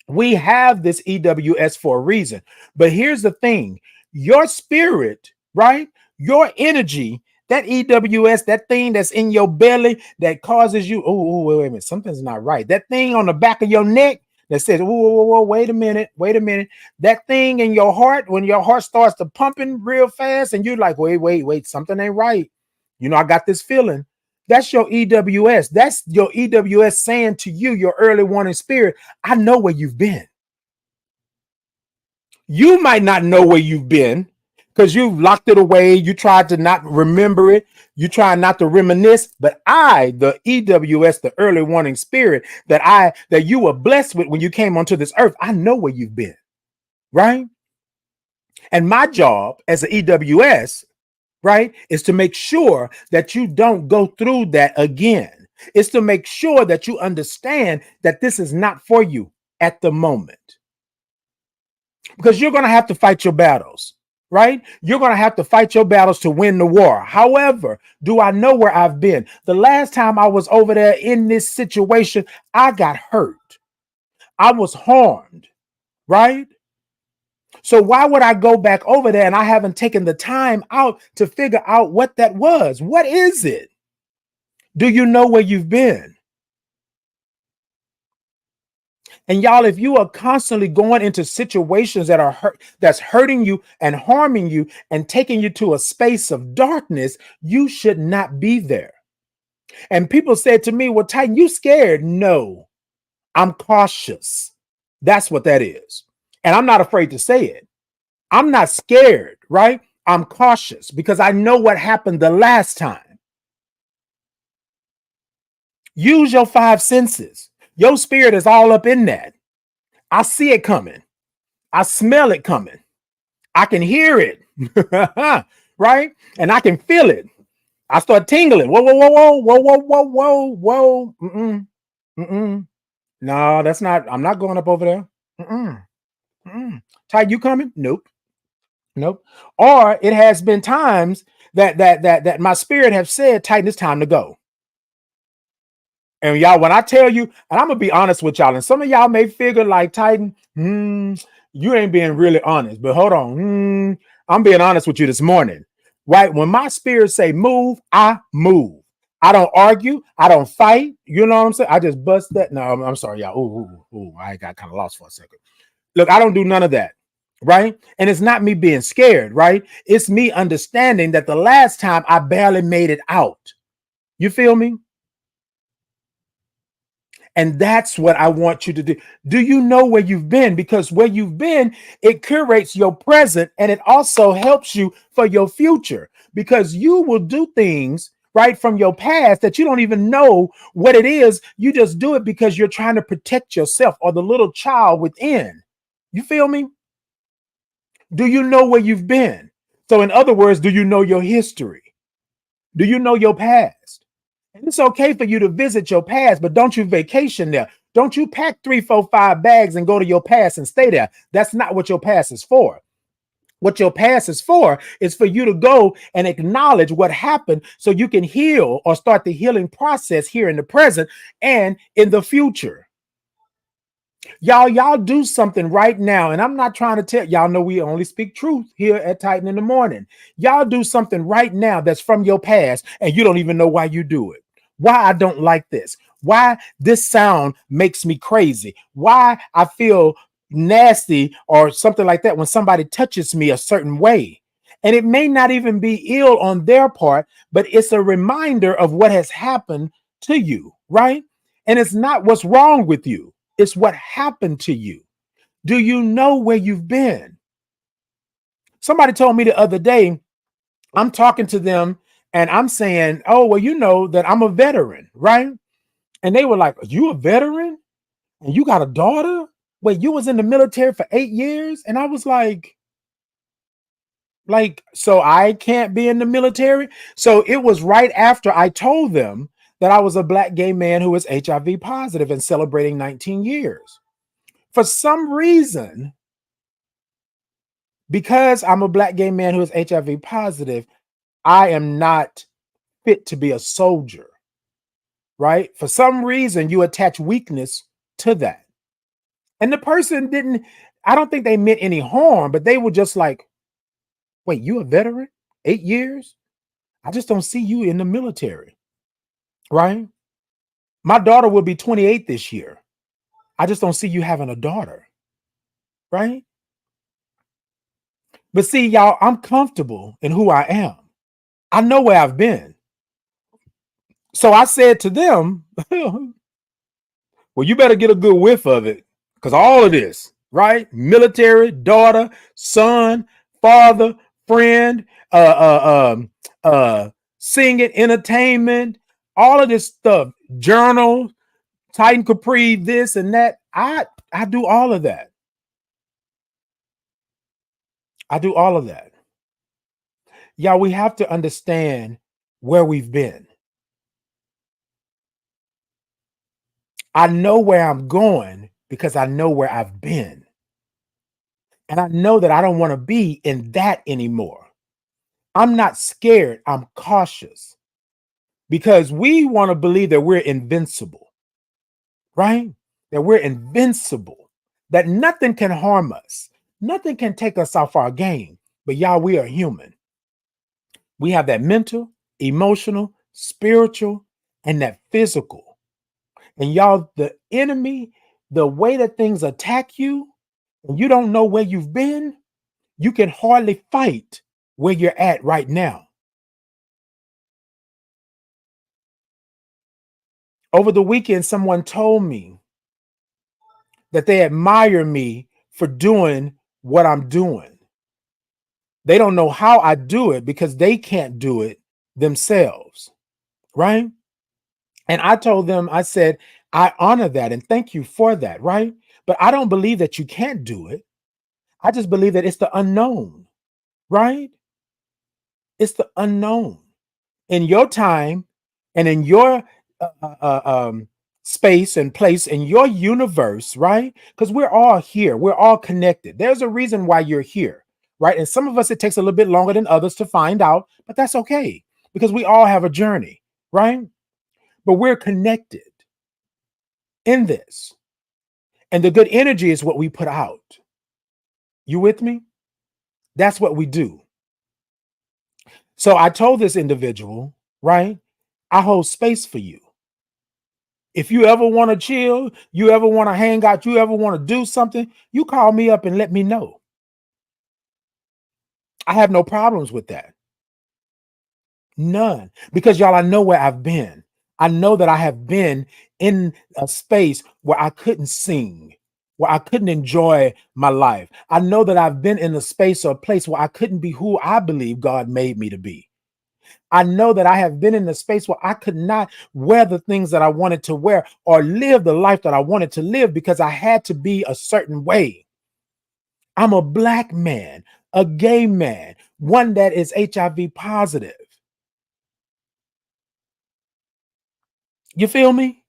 We have this EWS for a reason. But here's the thing. Your spirit, right? Your energy, that EWS, that thing that's in your belly that causes you, wait a minute, something's not right. That thing on the back of your neck that says, whoa, wait a minute. That thing in your heart, when your heart starts to pumping real fast and you're like, wait, something ain't right. You know, I got this feeling. That's your EWS. That's your EWS saying to you, your early warning spirit, I know where you've been. You might not know where you've been because you locked it away. You tried to not remember it. You try not to reminisce. But I, the EWS, the early warning spirit that you were blessed with when you came onto this earth, I know where you've been, right? And my job as an EWS, right, is to make sure that you don't go through that again. It's to make sure that you understand that this is not for you at the moment. Because you're going to have to fight your battles, right? You're going to have to fight your battles to win the war. However, do I know where I've been? The last time I was over there in this situation, I got hurt. I was harmed, right? So why would I go back over there and I haven't taken the time out to figure out what that was? What is it? Do you know where you've been? And y'all, if you are constantly going into situations that's hurting you and harming you and taking you to a space of darkness, you should not be there. And people said to me, well, Titan, you scared? No, I'm cautious. That's what that is. And I'm not afraid to say it. I'm not scared, right? I'm cautious because I know what happened the last time. Use your 5 senses. Your spirit is all up in that. I see it coming. I smell it coming. I can hear it, right? And I can feel it. I start tingling. Whoa, whoa, whoa, whoa, whoa, whoa, whoa, whoa, whoa. No, that's not. I'm not going up over there. Ty, you coming? Nope. Or it has been times that my spirit have said, Titan, it's time to go. And y'all, when I tell you, and I'm gonna be honest with y'all, and some of y'all may figure like, Titan, you ain't being really honest. But hold on, I'm being honest with you this morning, right? When my spirit say move, I move. I don't argue. I don't fight. You know what I'm saying? I just bust that. No, I'm sorry, y'all. Ooh, I got kind of lost for a second. Look, I don't do none of that, right? And it's not me being scared, right? It's me understanding that the last time I barely made it out. You feel me? And that's what I want you to do. Do you know where you've been? Because where you've been, it curates your present and it also helps you for your future because you will do things right from your past that you don't even know what it is. You just do it because you're trying to protect yourself or the little child within. You feel me? Do you know where you've been? So in other words, do you know your history? Do you know your past? And it's okay for you to visit your past, but don't you vacation there. Don't you pack 3, 4, 5 bags and go to your past and stay there. That's not what your past is for. What your past is for is for you to go and acknowledge what happened so you can heal or start the healing process here in the present and in the future. Y'all do something right now. And I'm not trying to tell y'all, know we only speak truth here at Titan in the Morning. Y'all do something right now that's from your past and you don't even know why you do it. Why I don't like this. Why this sound makes me crazy. Why I feel nasty or something like that when somebody touches me a certain way. And it may not even be ill on their part, but it's a reminder of what has happened to you, right? And it's not what's wrong with you. It's what happened to you. Do you know where you've been? Somebody told me the other day, I'm talking to them and I'm saying, oh, well, you know that I'm a veteran, right? And they were like, are you a veteran? And you got a daughter? Wait, you was in the military for 8 years? And I was like, so I can't be in the military? So it was right after I told them that I was a Black gay man who was HIV positive and celebrating 19 years. For some reason, because I'm a Black gay man who is HIV positive, I am not fit to be a soldier, right? For some reason, you attach weakness to that. And the person didn't, I don't think they meant any harm, but they were just like, wait, you a veteran? 8 years? I just don't see you in the military, right? My daughter will be 28 this year. I just don't see you having a daughter, right? But see, y'all, I'm comfortable in who I am. I know where I've been. So I said to them, well, you better get a good whiff of it because all of this, right? Military, daughter, son, father, friend, singing, entertainment, all of this stuff, journal, Titan Capri, this and that. I do all of that. I do all of that. Y'all, we have to understand where we've been. I know where I'm going because I know where I've been. And I know that I don't want to be in that anymore. I'm not scared. I'm cautious because we want to believe that we're invincible, right? That we're invincible, that nothing can harm us. Nothing can take us off our game. But y'all, we are human. We have that mental, emotional, spiritual, and that physical. And y'all, the enemy, the way that things attack you, and you don't know where you've been, you can hardly fight where you're at right now. Over the weekend, someone told me that they admire me for doing what I'm doing. They don't know how I do it because they can't do it themselves, right? And I told them, I said, I honor that and thank you for that, right? But I don't believe that you can't do it. I just believe that it's the unknown, right? It's the unknown. In your time and in your space and place in your universe, right? Because we're all here, we're all connected. There's a reason why you're here, right? And some of us, it takes a little bit longer than others to find out, but that's okay because we all have a journey, right? But we're connected in this. And the good energy is what we put out. You with me? That's what we do. So I told this individual, right? I hold space for you. If you ever want to chill, you ever want to hang out, you ever want to do something, you call me up and let me know. I have no problems with that. None. Because y'all, I know where I've been. I know that I have been in a space where I couldn't sing, where I couldn't enjoy my life. I know that I've been in a space or a place where I couldn't be who I believe God made me to be. I know that I have been in a space where I could not wear the things that I wanted to wear or live the life that I wanted to live because I had to be a certain way. I'm a Black man, a gay man, one that is HIV positive. You feel me?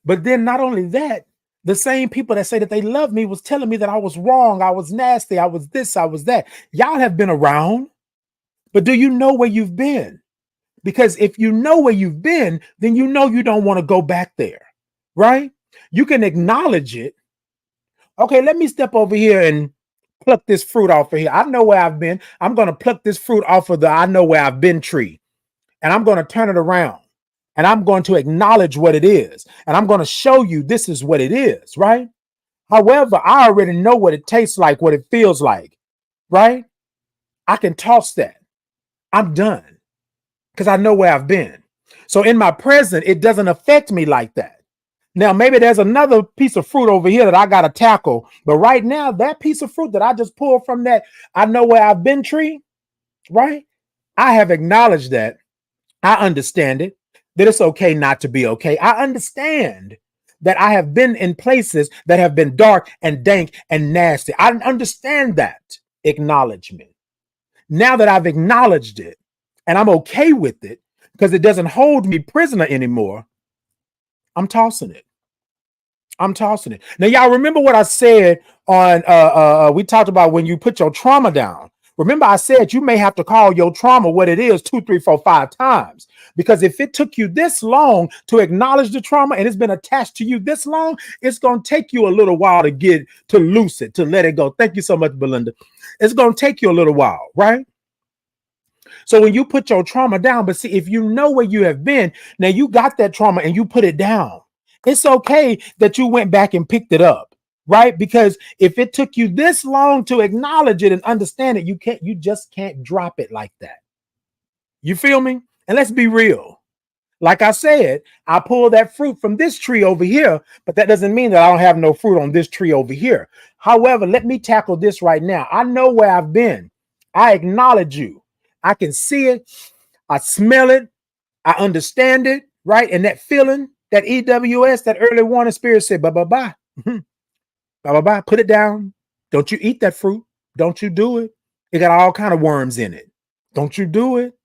But then not only that, the same people that say that they love me was telling me that I was wrong, I was nasty, I was this, I was that. Y'all have been around, but do you know where you've been? Because if you know where you've been, then you know you don't want to go back there, right? You can acknowledge it. Okay, let me step over here and pluck this fruit off of here. I know where I've been. I'm going to pluck this fruit off of the I know where I've been tree, and I'm going to turn it around, and I'm going to acknowledge what it is, and I'm going to show you this is what it is, right? However, I already know what it tastes like, what it feels like, right? I can toss that. I'm done because I know where I've been. So in my present, it doesn't affect me like that. Now, maybe there's another piece of fruit over here that I got to tackle. But right now, that piece of fruit that I just pulled from that I know where I've been tree, right? I have acknowledged that. I understand it, that it's okay not to be okay. I understand that I have been in places that have been dark and dank and nasty. I understand that acknowledgement. Now that I've acknowledged it and I'm okay with it because it doesn't hold me prisoner anymore, I'm tossing it. I'm tossing it. Now, y'all remember what I said on we talked about when you put your trauma down. Remember, I said you may have to call your trauma what it is 2, 3, 4, 5 times. Because if it took you this long to acknowledge the trauma and it's been attached to you this long, it's going to take you a little while to get to loose it, to let it go. Thank you so much, Belinda. It's going to take you a little while, right? So when you put your trauma down, but see, if you know where you have been, now you got that trauma and you put it down. It's okay that you went back and picked it up, right? Because if it took you this long to acknowledge it and understand it, you just can't drop it like that. You feel me? And let's be real. Like I said, I pull that fruit from this tree over here, but that doesn't mean that I don't have no fruit on this tree over here. However, let me tackle this right now. I know where I've been. I acknowledge you. I can see it. I smell it. I understand it, right? And that feeling, that EWS, that early warning spirit said, bye, bye, bye. Bye, bye, bye. Put it down. Don't you eat that fruit. Don't you do it. It got all kind of worms in it. Don't you do it.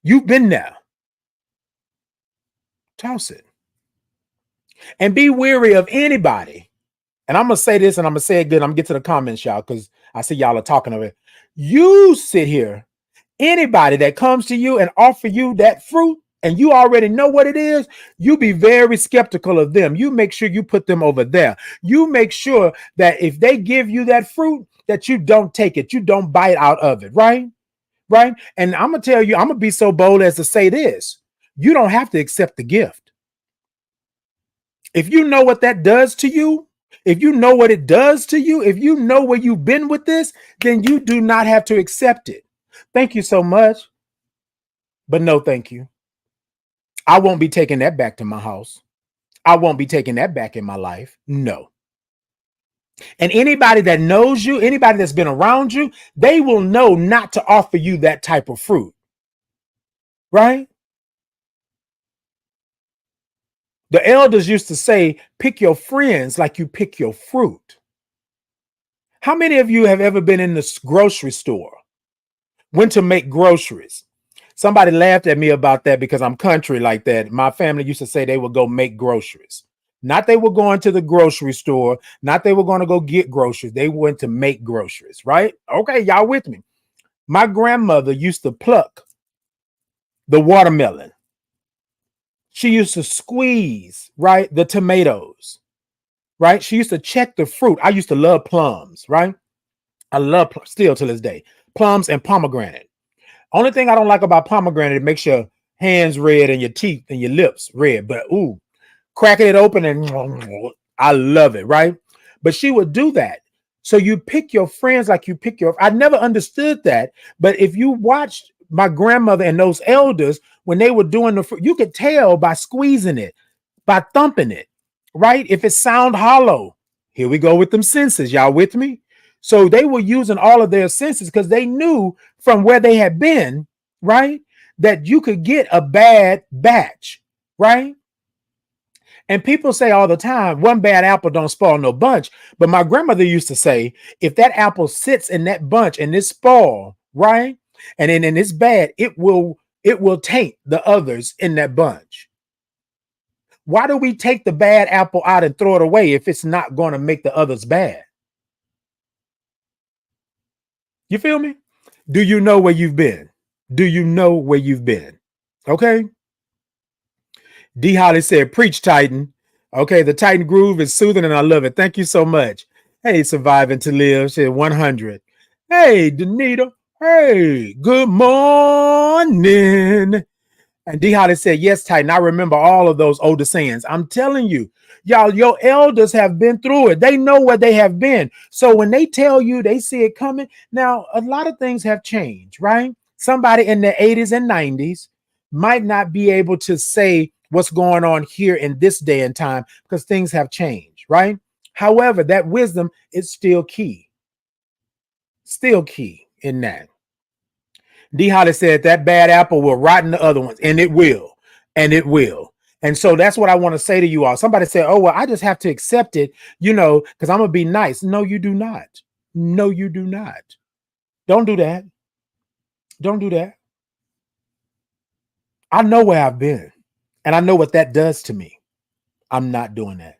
You've been there. Toss it. And be weary of anybody. And I'm going to say this and I'm going to say it good. I'm going to get to the comments, y'all, because I see y'all are talking of it. You sit here. Anybody that comes to you and offer you that fruit and you already know what it is, you be very skeptical of them. You make sure you put them over there. You make sure that if they give you that fruit, that you don't take it. You don't bite out of it, right? Right? And I'm going to tell you, I'm going to be so bold as to say this. You don't have to accept the gift. If you know what that does to you, if you know what it does to you, if you know where you've been with this, then you do not have to accept it. Thank you so much. But no, thank you. I won't be taking that back to my house. I won't be taking that back in my life. No. And anybody that knows you, anybody that's been around you, they will know not to offer you that type of fruit. Right? The elders used to say, pick your friends like you pick your fruit. How many of you have ever been in the grocery store, went to make groceries? Somebody laughed at me about that because I'm country like that. My family used to say they would go make groceries. Not they were going to the grocery store. Not they were going to go get groceries. They went to make groceries, right? Okay, y'all with me. My grandmother used to pluck the watermelon. She used to squeeze, right, the tomatoes, right? She used to check the fruit. I used to love plums, right? I love, still to this day, plums and pomegranate. Only thing I don't like about pomegranate, it makes your hands red and your teeth and your lips red. But ooh, cracking it open and I love it, right? But she would do that. So you pick your friends like you pick your. I never understood that. But if you watched my grandmother and those elders when they were doing the fruit, you could tell by squeezing it, by thumping it, right? If it sound hollow, here we go with them senses. Y'all with me? So they were using all of their senses because they knew from where they had been, right, that you could get a bad batch, right? And people say all the time, one bad apple don't spoil no bunch. But my grandmother used to say, if that apple sits in that bunch and it's spoiled, right, and then it's bad, it will taint the others in that bunch. Why do we take the bad apple out and throw it away if it's not going to make the others bad? You feel me? Do you know where you've been? Do you know where you've been? Okay. D Holly said, preach Titan. Okay, the Titan groove is soothing and I love it. Thank you so much. Hey, surviving to live. Said 100. Hey, Danita. Hey, good morning. And D Holly said, yes, Titan. I remember all of those older sayings. I'm telling you, y'all, your elders have been through it. They know where they have been. So when they tell you they see it coming, now a lot of things have changed, right? Somebody in the 80s and 90s might not be able to say what's going on here in this day and time because things have changed, right? However, that wisdom is still key in that. D Holly said that bad apple will rotten the other ones, and it will, and it will. And so that's what I want to say to you all. Somebody said, oh, well, I just have to accept it, because I'm going to be nice. No, you do not. No, you do not. Don't do that. Don't do that. I know where I've been, and I know what that does to me. I'm not doing that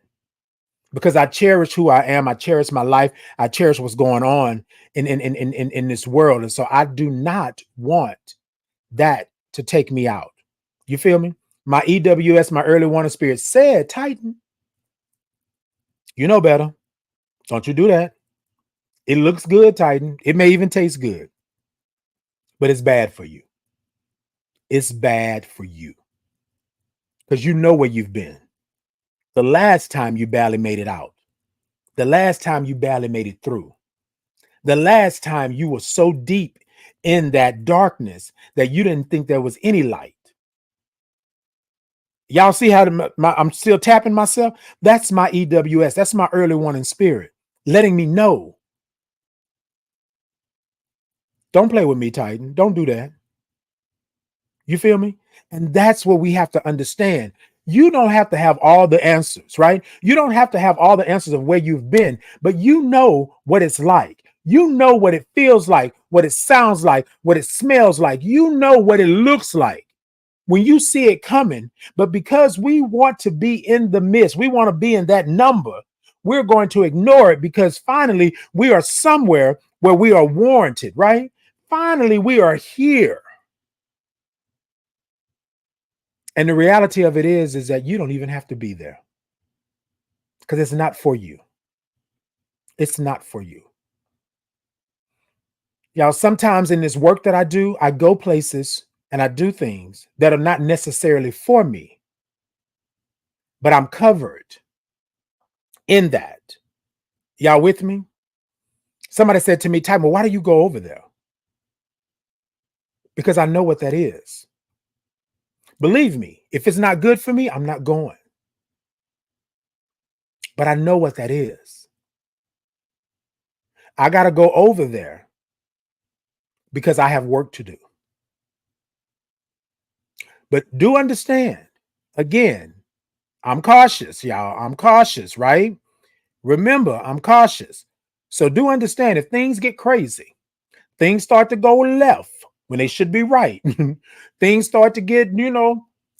because I cherish who I am. I cherish my life. I cherish what's going on in this world. And so I do not want that to take me out. You feel me? My EWS, my early warning spirit said, Titan, you know better. Don't you do that. It looks good, Titan. It may even taste good, but it's bad for you. It's bad for you because you know where you've been. The last time you barely made it out. The last time you barely made it through. The last time you were so deep in that darkness that you didn't think there was any light. Y'all see how I'm still tapping myself? That's my EWS. That's my early warning spirit, letting me know. Don't play with me, Titan. Don't do that. You feel me? And that's what we have to understand. You don't have to have all the answers, right? You don't have to have all the answers of where you've been, but you know what it's like. You know what it feels like, what it sounds like, what it smells like. You know what it looks like when you see it coming. But because we want to be in the midst, we want to be in that number, we're going to ignore it because finally we are somewhere where we are warranted, right? Finally, we are here. And the reality of it is that you don't even have to be there because it's not for you. It's not for you. Y'all, sometimes in this work that I do, I go places and I do things that are not necessarily for me, but I'm covered in that. Y'all with me? Somebody said to me, Ty, well, why do you go over there? Because I know what that is. Believe me, if it's not good for me, I'm not going. But I know what that is. I got to go over there because I have work to do. But do understand, again, I'm cautious, y'all. I'm cautious, right? Remember, I'm cautious. So do understand if things get crazy, things start to go left when they should be right, things start to get,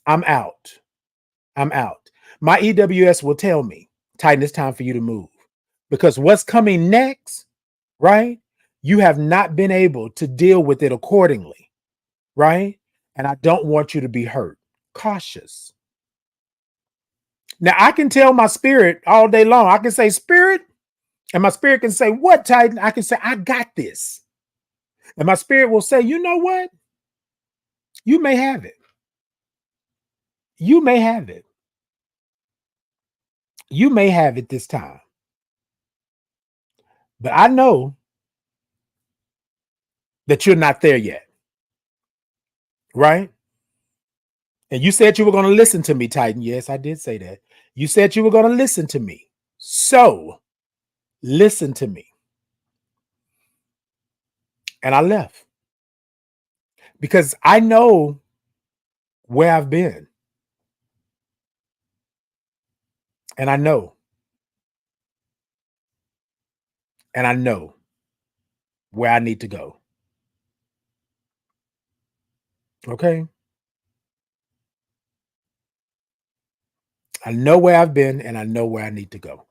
I'm out. I'm out. My EWS will tell me, Titan, it's time for you to move. Because what's coming next, right? You have not been able to deal with it accordingly, right? And I don't want you to be hurt. Cautious. Now, I can tell my spirit all day long. I can say, Spirit, and my spirit can say, what, Titan? I can say, I got this. And my spirit will say, you know what? You may have it. You may have it. You may have it this time. But I know that you're not there yet. Right? And you said you were going to listen to me, Titan. Yes, I did say that. You said you were going to listen to me. So listen to me. And I left because I know where I've been. And I know. And I know where I need to go. Okay? I know where I've been and I know where I need to go.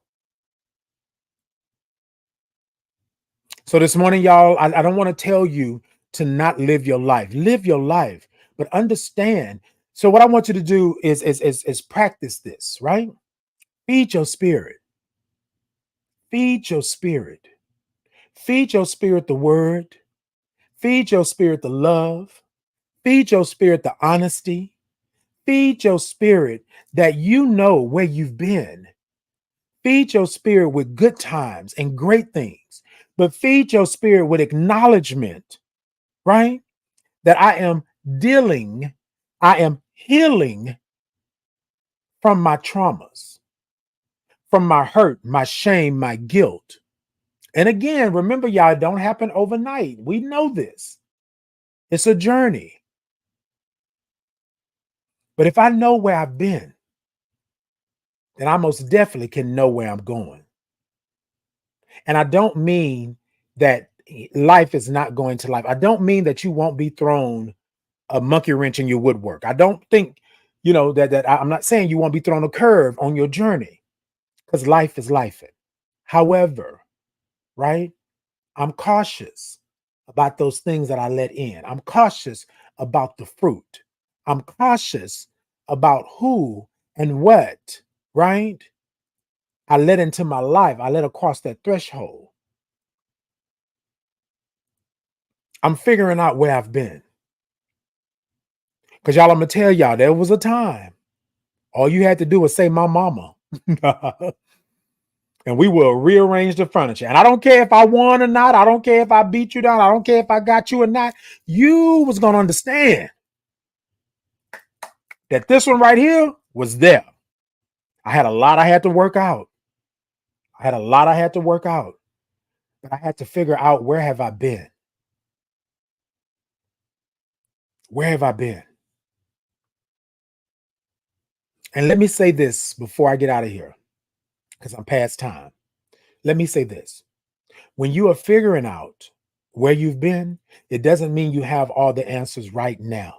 So this morning, y'all, I don't want to tell you to not live your life. Live your life, but understand. So what I want you to do is practice this, right? Feed your spirit. Feed your spirit. Feed your spirit the word. Feed your spirit the love. Feed your spirit the honesty. Feed your spirit that you know where you've been. Feed your spirit with good times and great things, but feed your spirit with acknowledgement, right? That I am healing from my traumas, from my hurt, my shame, my guilt. And again, remember, y'all, it don't happen overnight. We know this. It's a journey. But if I know where I've been, then I most definitely can know where I'm going. And I don't mean that life is not going to life. I don't mean that you won't be thrown a monkey wrench in your woodwork. I don't think, that I'm not saying you won't be thrown a curve on your journey because life is life. However, right, I'm cautious about those things that I let in. I'm cautious about the fruit. I'm cautious about who and what, right, I let into my life. I let across that threshold. I'm figuring out where I've been. Because y'all, I'm going to tell y'all, there was a time. All you had to do was say, my mama. And we will rearrange the furniture. And I don't care if I won or not. I don't care if I beat you down. I don't care if I got you or not. You was going to understand that this one right here was there. I had a lot I had to work out. But I had to figure out, where have I been? Where have I been? And let me say this before I get out of here, because I'm past time. Let me say this. When you are figuring out where you've been, it doesn't mean you have all the answers right now.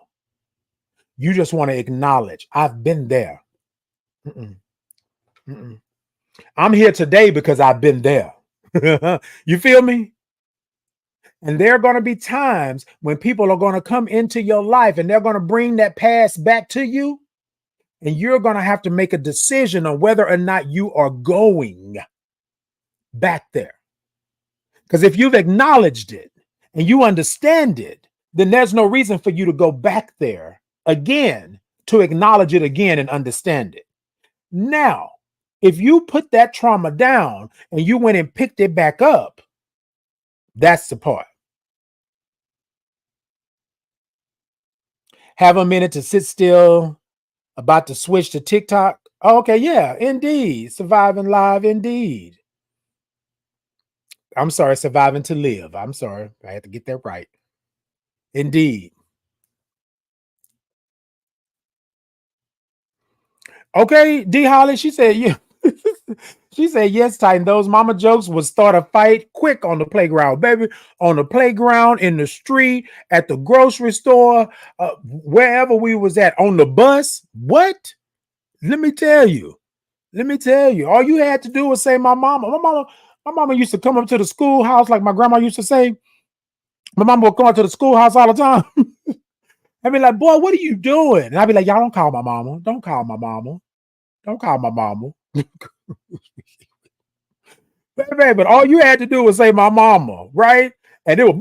You just want to acknowledge, I've been there. Mm-mm, mm-mm. I'm here today because I've been there. You feel me? And there are going to be times when people are going to come into your life and they're going to bring that past back to you. And you're going to have to make a decision on whether or not you are going back there. Because if you've acknowledged it and you understand it, then there's no reason for you to go back there again to acknowledge it again and understand it. Now, if you put that trauma down and you went and picked it back up, that's the part. Have a minute to sit still, about to switch to TikTok. Oh, okay, yeah, indeed. Surviving live, indeed. I'm sorry, surviving to live. I'm sorry. I had to get that right. Indeed. Okay, D Holly, she said, yeah. She said, yes, Titan. Those mama jokes would start a fight quick on the playground, baby. On the playground, in the street, at the grocery store, wherever we was at, on the bus. What? Let me tell you. All you had to do was say, my mama used to come up to the schoolhouse, like my grandma used to say. My mama would come up to the schoolhouse all the time. I'd be like, boy, what are you doing? And I'd be like, y'all don't call my mama. Don't call my mama. But all you had to do was say my mama, right? And it was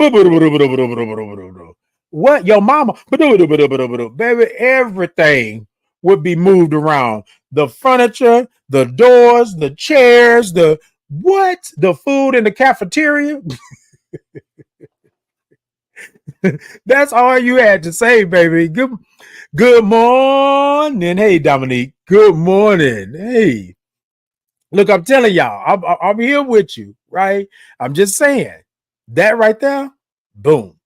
what? Your mama, baby, everything would be moved around. The furniture, the doors, the chairs, the food in the cafeteria. That's all you had to say, baby. Good morning. Hey, Dominique. Good morning. Hey. Look, I'm telling y'all, I'm here with you, right? I'm just saying that right there, boom.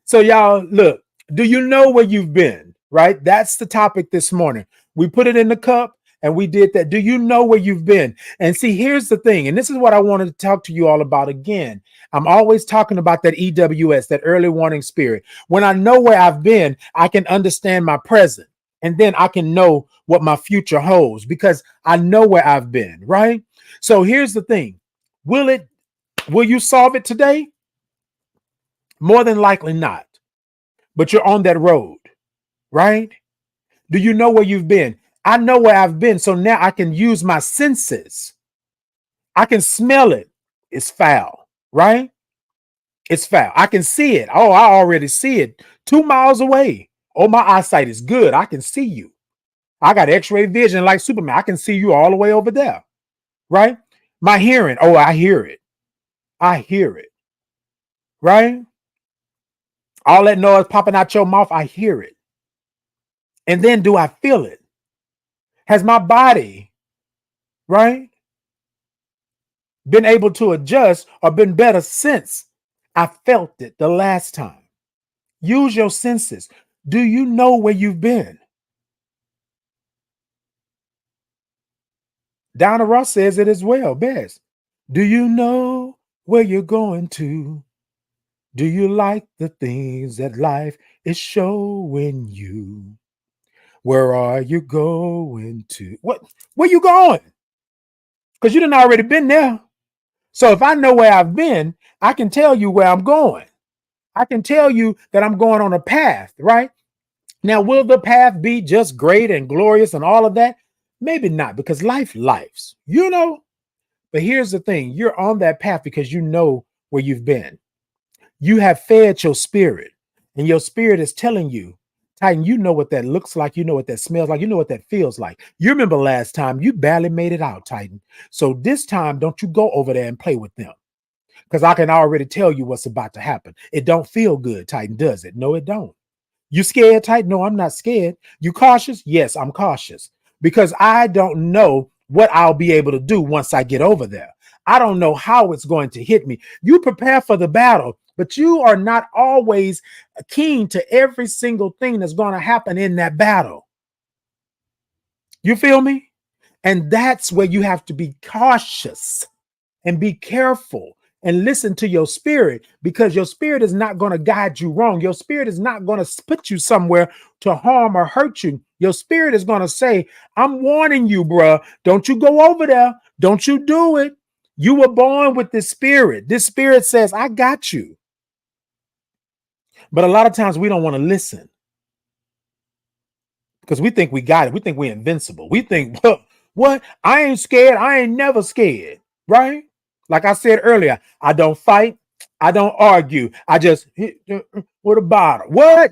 So y'all, look, do you know where you've been, right? That's the topic this morning. We put it in the cup and we did that. Do you know where you've been? And see, here's the thing, and this is what I wanted to talk to you all about again. I'm always talking about that EWS, that early warning spirit. When I know where I've been, I can understand my present. And then I can know what my future holds because I know where I've been, right? So here's the thing. Will you solve it today? More than likely not. But you're on that road, right? Do you know where you've been? I know where I've been. So now I can use my senses. I can smell it. It's foul, right? It's foul. I can see it. Oh, I already see it 2 miles away. Oh, my eyesight is good. I can see you. I got x-ray vision like Superman. I can see you all the way over there, right? My hearing. Oh, I hear it. Right? All that noise popping out your mouth, I hear it. And then do I feel it? Has my body, right, been able to adjust or been better since I felt it the last time? Use your senses. Do you know where you've been? Donna Ross says it as well, best. Do you know where you're going to? Do you like the things that life is showing you? Where are you going to? Where you going? Because you done already been there. So if I know where I've been, I can tell you where I'm going. I can tell you that I'm going on a path, right? Now, will the path be just great and glorious and all of that? Maybe not, because life's, you know. But here's the thing. You're on that path because you know where you've been. You have fed your spirit, and your spirit is telling you, Titan, you know what that looks like. You know what that smells like. You know what that feels like. You remember last time you barely made it out, Titan. So this time, don't you go over there and play with them, because I can already tell you what's about to happen. It don't feel good, Titan, does it? No, it don't. You scared, Titan? No, I'm not scared. You cautious? Yes, I'm cautious. because I don't know what I'll be able to do once I get over there. I don't know how it's going to hit me. You prepare for the battle, but you are not always keen to every single thing that's going to happen in that battle. You feel me? And that's where you have to be cautious and be careful and listen to your spirit, because your spirit is not going to guide you wrong. Your spirit is not going to put you somewhere to harm or hurt you. Your spirit is going to say, I'm warning you, bruh. Don't you go over there. Don't you do it. You were born with this spirit. This spirit says, I got you. But a lot of times we don't want to listen because we think we got it. We think we're invincible. We think, what? I ain't scared. I ain't never scared. Right? Like I said earlier, I don't fight. I don't argue. I just hit with a bottle. What?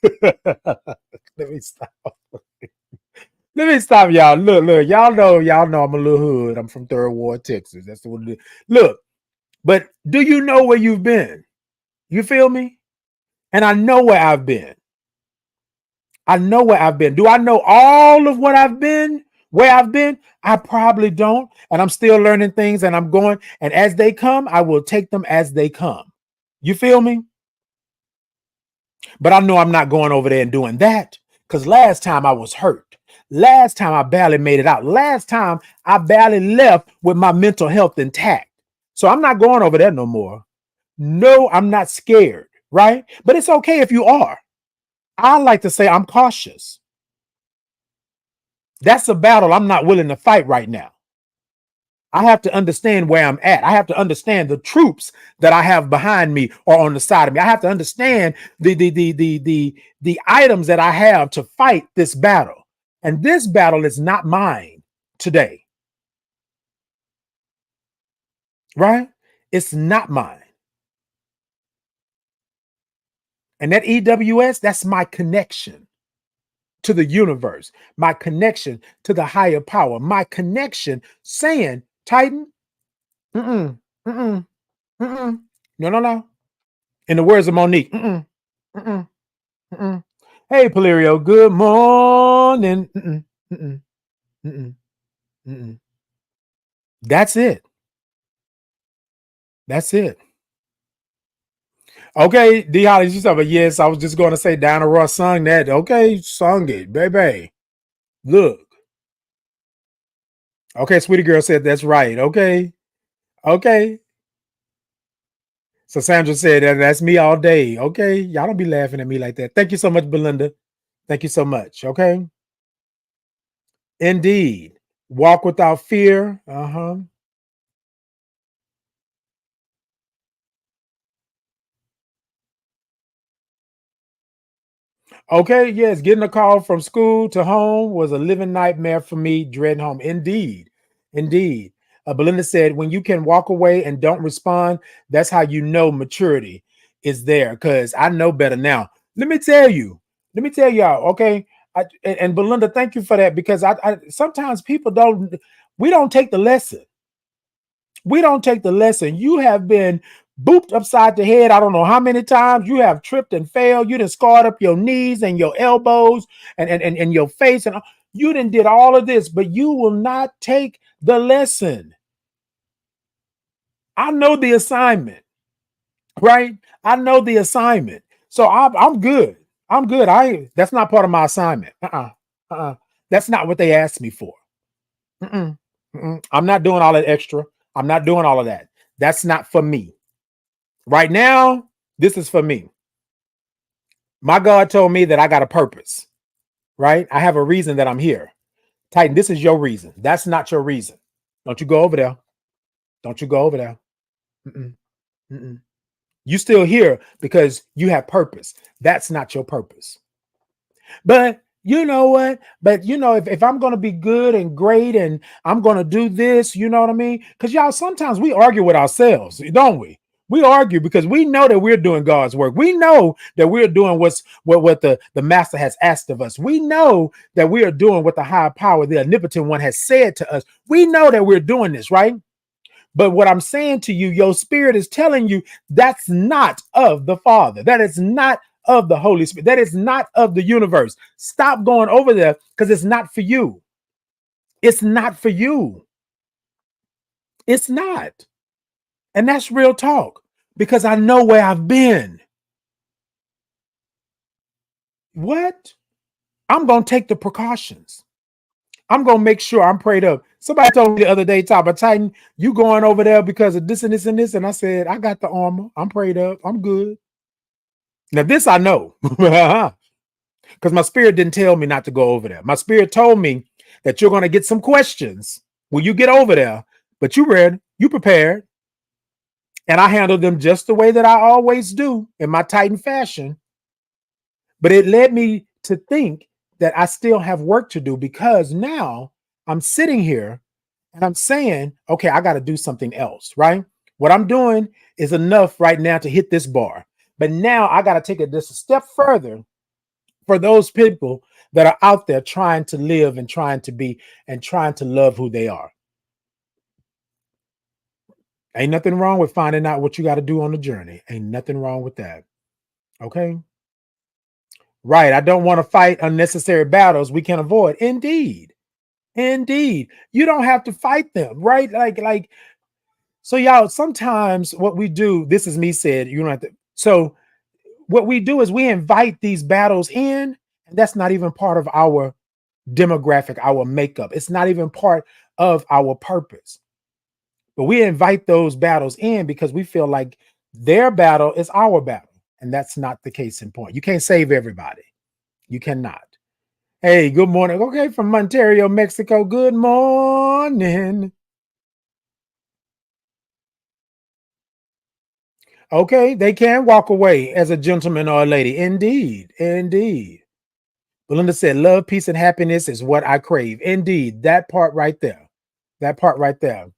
Let me stop. Let me stop, y'all. Look, y'all know I'm a little hood. I'm from Third Ward, Texas. That's what it is. Look, but do you know where you've been? You feel me? And I know where I've been. I know where I've been. Do I know all of what I've been? Where I've been? I probably don't. And I'm still learning things, and I'm going. And as they come, I will take them as they come. You feel me? But I know I'm not going over there and doing that, because last time I was hurt. Last time I barely made it out. Last time I barely left with my mental health intact. So I'm not going over there no more. No, I'm not scared, right? But it's okay if you are. I like to say I'm cautious. That's a battle I'm not willing to fight right now. I have to understand where I'm at. I have to understand the troops that I have behind me or on the side of me. I have to understand the items that I have to fight this battle. And this battle is not mine today. Right? It's not mine. And that EWS, that's my connection to the universe, my connection to the higher power, my connection saying, Titan, no. In the words of Monique, Hey, Polerio, good morning. That's it. That's it. Okay, D Holly, you said, but yes, I was just going to say Diana Ross sung that. Okay, sung it, baby. Look. Okay, Sweetie Girl said that's right. Okay. So Sandra said that's me all day. Okay, y'all don't be laughing at me like that. Thank you so much, Belinda. Thank you so much. Okay. Indeed. Walk without fear. Okay, yes, getting a call from school to home was a living nightmare for me, dreading home. Indeed. Belinda said, when you can walk away and don't respond, that's how you know maturity is there, because I know better now. Let me tell y'all, okay? And Belinda, thank you for that, because I sometimes we don't take the lesson. We don't take the lesson. You have been booped upside the head. I don't know how many times you have tripped and failed. You done scarred up your knees and your elbows and your face. And you done did all of this, but you will not take the lesson. I know the assignment, right? I know the assignment. So I'm good. That's not part of my assignment. That's not what they asked me for. I'm not doing all that extra. I'm not doing all of that. That's not for me. Right now, this is for me. My God told me that I got a purpose, right? I have a reason that I'm here. Titan, this is your reason. That's not your reason. Don't you go over there. Don't you go over there. You still here because you have purpose. That's not your purpose. But you know what? But if I'm going to be good and great and I'm going to do this, you know what I mean? Because y'all, sometimes we argue with ourselves, don't we? We argue because we know that we're doing God's work. We know that we're doing what the master has asked of us. We know that we are doing what the higher power, the omnipotent one, has said to us. We know that we're doing this, right? But what I'm saying to you, your spirit is telling you that's not of the Father. That is not of the Holy Spirit. That is not of the universe. Stop going over there because it's not for you. It's not for you. It's not. And that's real talk because I know where I've been. What? I'm going to take the precautions. I'm going to make sure I'm prayed up. Somebody told me the other day, Top of Titan, you going over there because of this and this and this. And I said, I got the armor. I'm prayed up. I'm good. Now, this I know because my spirit didn't tell me not to go over there. My spirit told me that you're going to get some questions when you get over there, but you read, you prepared. And I handled them just the way that I always do in my Titan fashion. But it led me to think that I still have work to do because now I'm sitting here and I'm saying, okay, I got to do something else, right? What I'm doing is enough right now to hit this bar. But now I got to take it just a step further for those people that are out there trying to live and trying to be and trying to love who they are. Ain't nothing wrong with finding out what you got to do on the journey. Ain't nothing wrong with that. Okay. Right. I don't want to fight unnecessary battles we can avoid. Indeed. Indeed. You don't have to fight them. Right. So y'all, sometimes what we do, this is me said, you don't have to. So what we do is we invite these battles in, and that's not even part of our demographic, our makeup. It's not even part of our purpose. But we invite those battles in because we feel like their battle is our battle. And that's not the case in point. You can't save everybody. You cannot. Hey, good morning. Okay, from Ontario, Mexico. Good morning. Okay, they can walk away as a gentleman or a lady. Indeed. Indeed. Belinda said, love, peace, and happiness is what I crave. Indeed. That part right there. That part right there.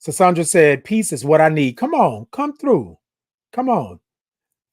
So Sandra said, peace is what I need. Come on, come through. Come on.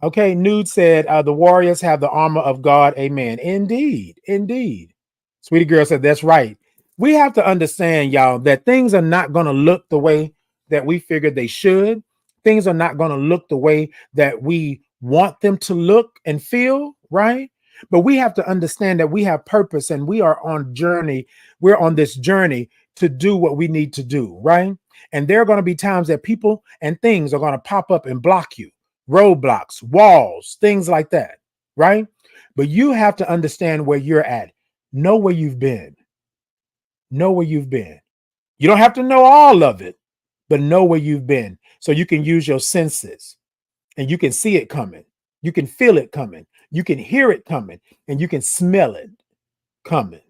Okay, Nude said, the warriors have the armor of God. Amen. Indeed. Indeed. Sweetie Girl said, that's right. We have to understand, y'all, that things are not going to look the way that we figured they should. Things are not going to look the way that we want them to look and feel, right? But we have to understand that we have purpose and we are on journey. We're on this journey to do what we need to do, right? And there are going to be times that people and things are going to pop up and block you, roadblocks, walls, things like that, right? But you have to understand where you're at. Know where you've been. Know where you've been. You don't have to know all of it, but know where you've been so you can use your senses and you can see it coming. You can feel it coming. You can hear it coming and you can smell it coming.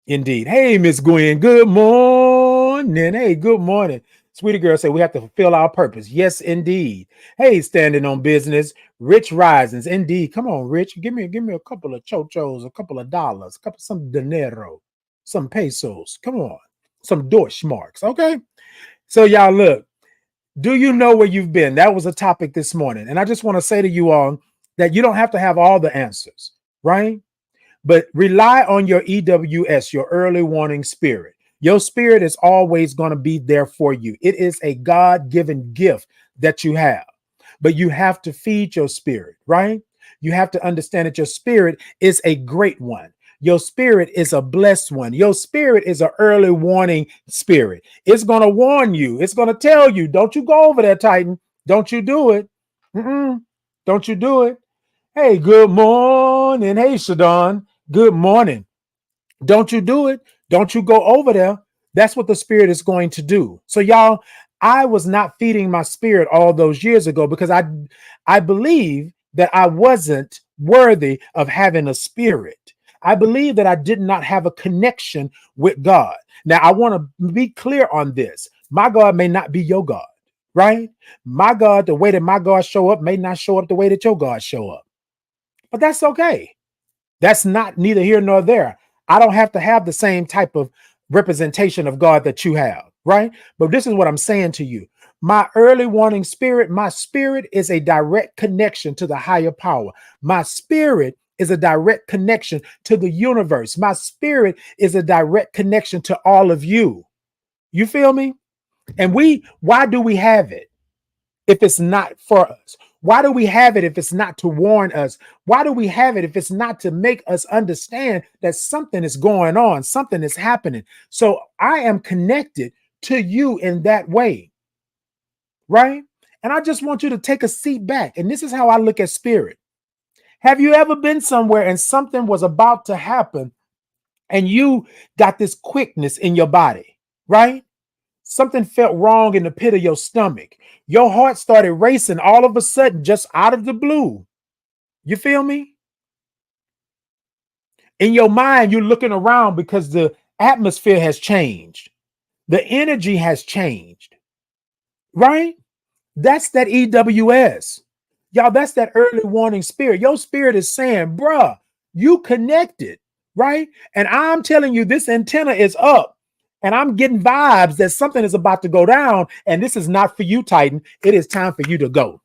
Indeed. Hey, Miss Gwen. Good morning. Hey, good morning. Sweetie Girl said we have to fulfill our purpose. Yes, indeed. Hey, standing on business. Rich Risings. Indeed. Come on, Rich. Give me a couple of chochos, a couple of dollars, some dinero, some pesos. Come on. Some Deutschmarks. Okay. So y'all look, do you know where you've been? That was a topic this morning. And I just want to say to you all that you don't have to have all the answers, right? But rely on your EWS, your early warning spirit. Your spirit is always going to be there for you. It is a God-given gift that you have, but you have to feed your spirit, right? You have to understand that your spirit is a great one. Your spirit is a blessed one. Your spirit is an early warning spirit. It's going to warn you. It's going to tell you, don't you go over there, Titan. Don't you do it. Don't you do it. Hey, good morning. Hey, Shadon. Good morning. Don't you do it. Don't you go over there. That's what the spirit is going to do. So y'all, I was not feeding my spirit all those years ago because I believe that I wasn't worthy of having a spirit. I believe that I did not have a connection with God. Now, I want to be clear on this. My God may not be your God, right? My God, the way that my God show up may not show up the way that your God show up. But that's okay. That's not neither here nor there. I don't have to have the same type of representation of God that you have, right? But this is what I'm saying to you. My early warning spirit, my spirit is a direct connection to the higher power. My spirit is a direct connection to the universe. My spirit is a direct connection to all of you. You feel me? And why do we have it if it's not for us? Why do we have it if it's not to warn us? Why do we have it if it's not to make us understand that something is going on, something is happening? So I am connected to you in that way, right? And I just want you to take a seat back. And this is how I look at spirit. Have you ever been somewhere and something was about to happen and you got this quickness in your body, right? Something felt wrong in the pit of your stomach. Your heart started racing all of a sudden, just out of the blue. You feel me? In your mind, you're looking around because the atmosphere has changed. The energy has changed, right? That's that EWS. Y'all, that's that early warning spirit. Your spirit is saying, bruh, you connected, right? And I'm telling you, this antenna is up. And I'm getting vibes that something is about to go down. And this is not for you, Titan. It is time for you to go.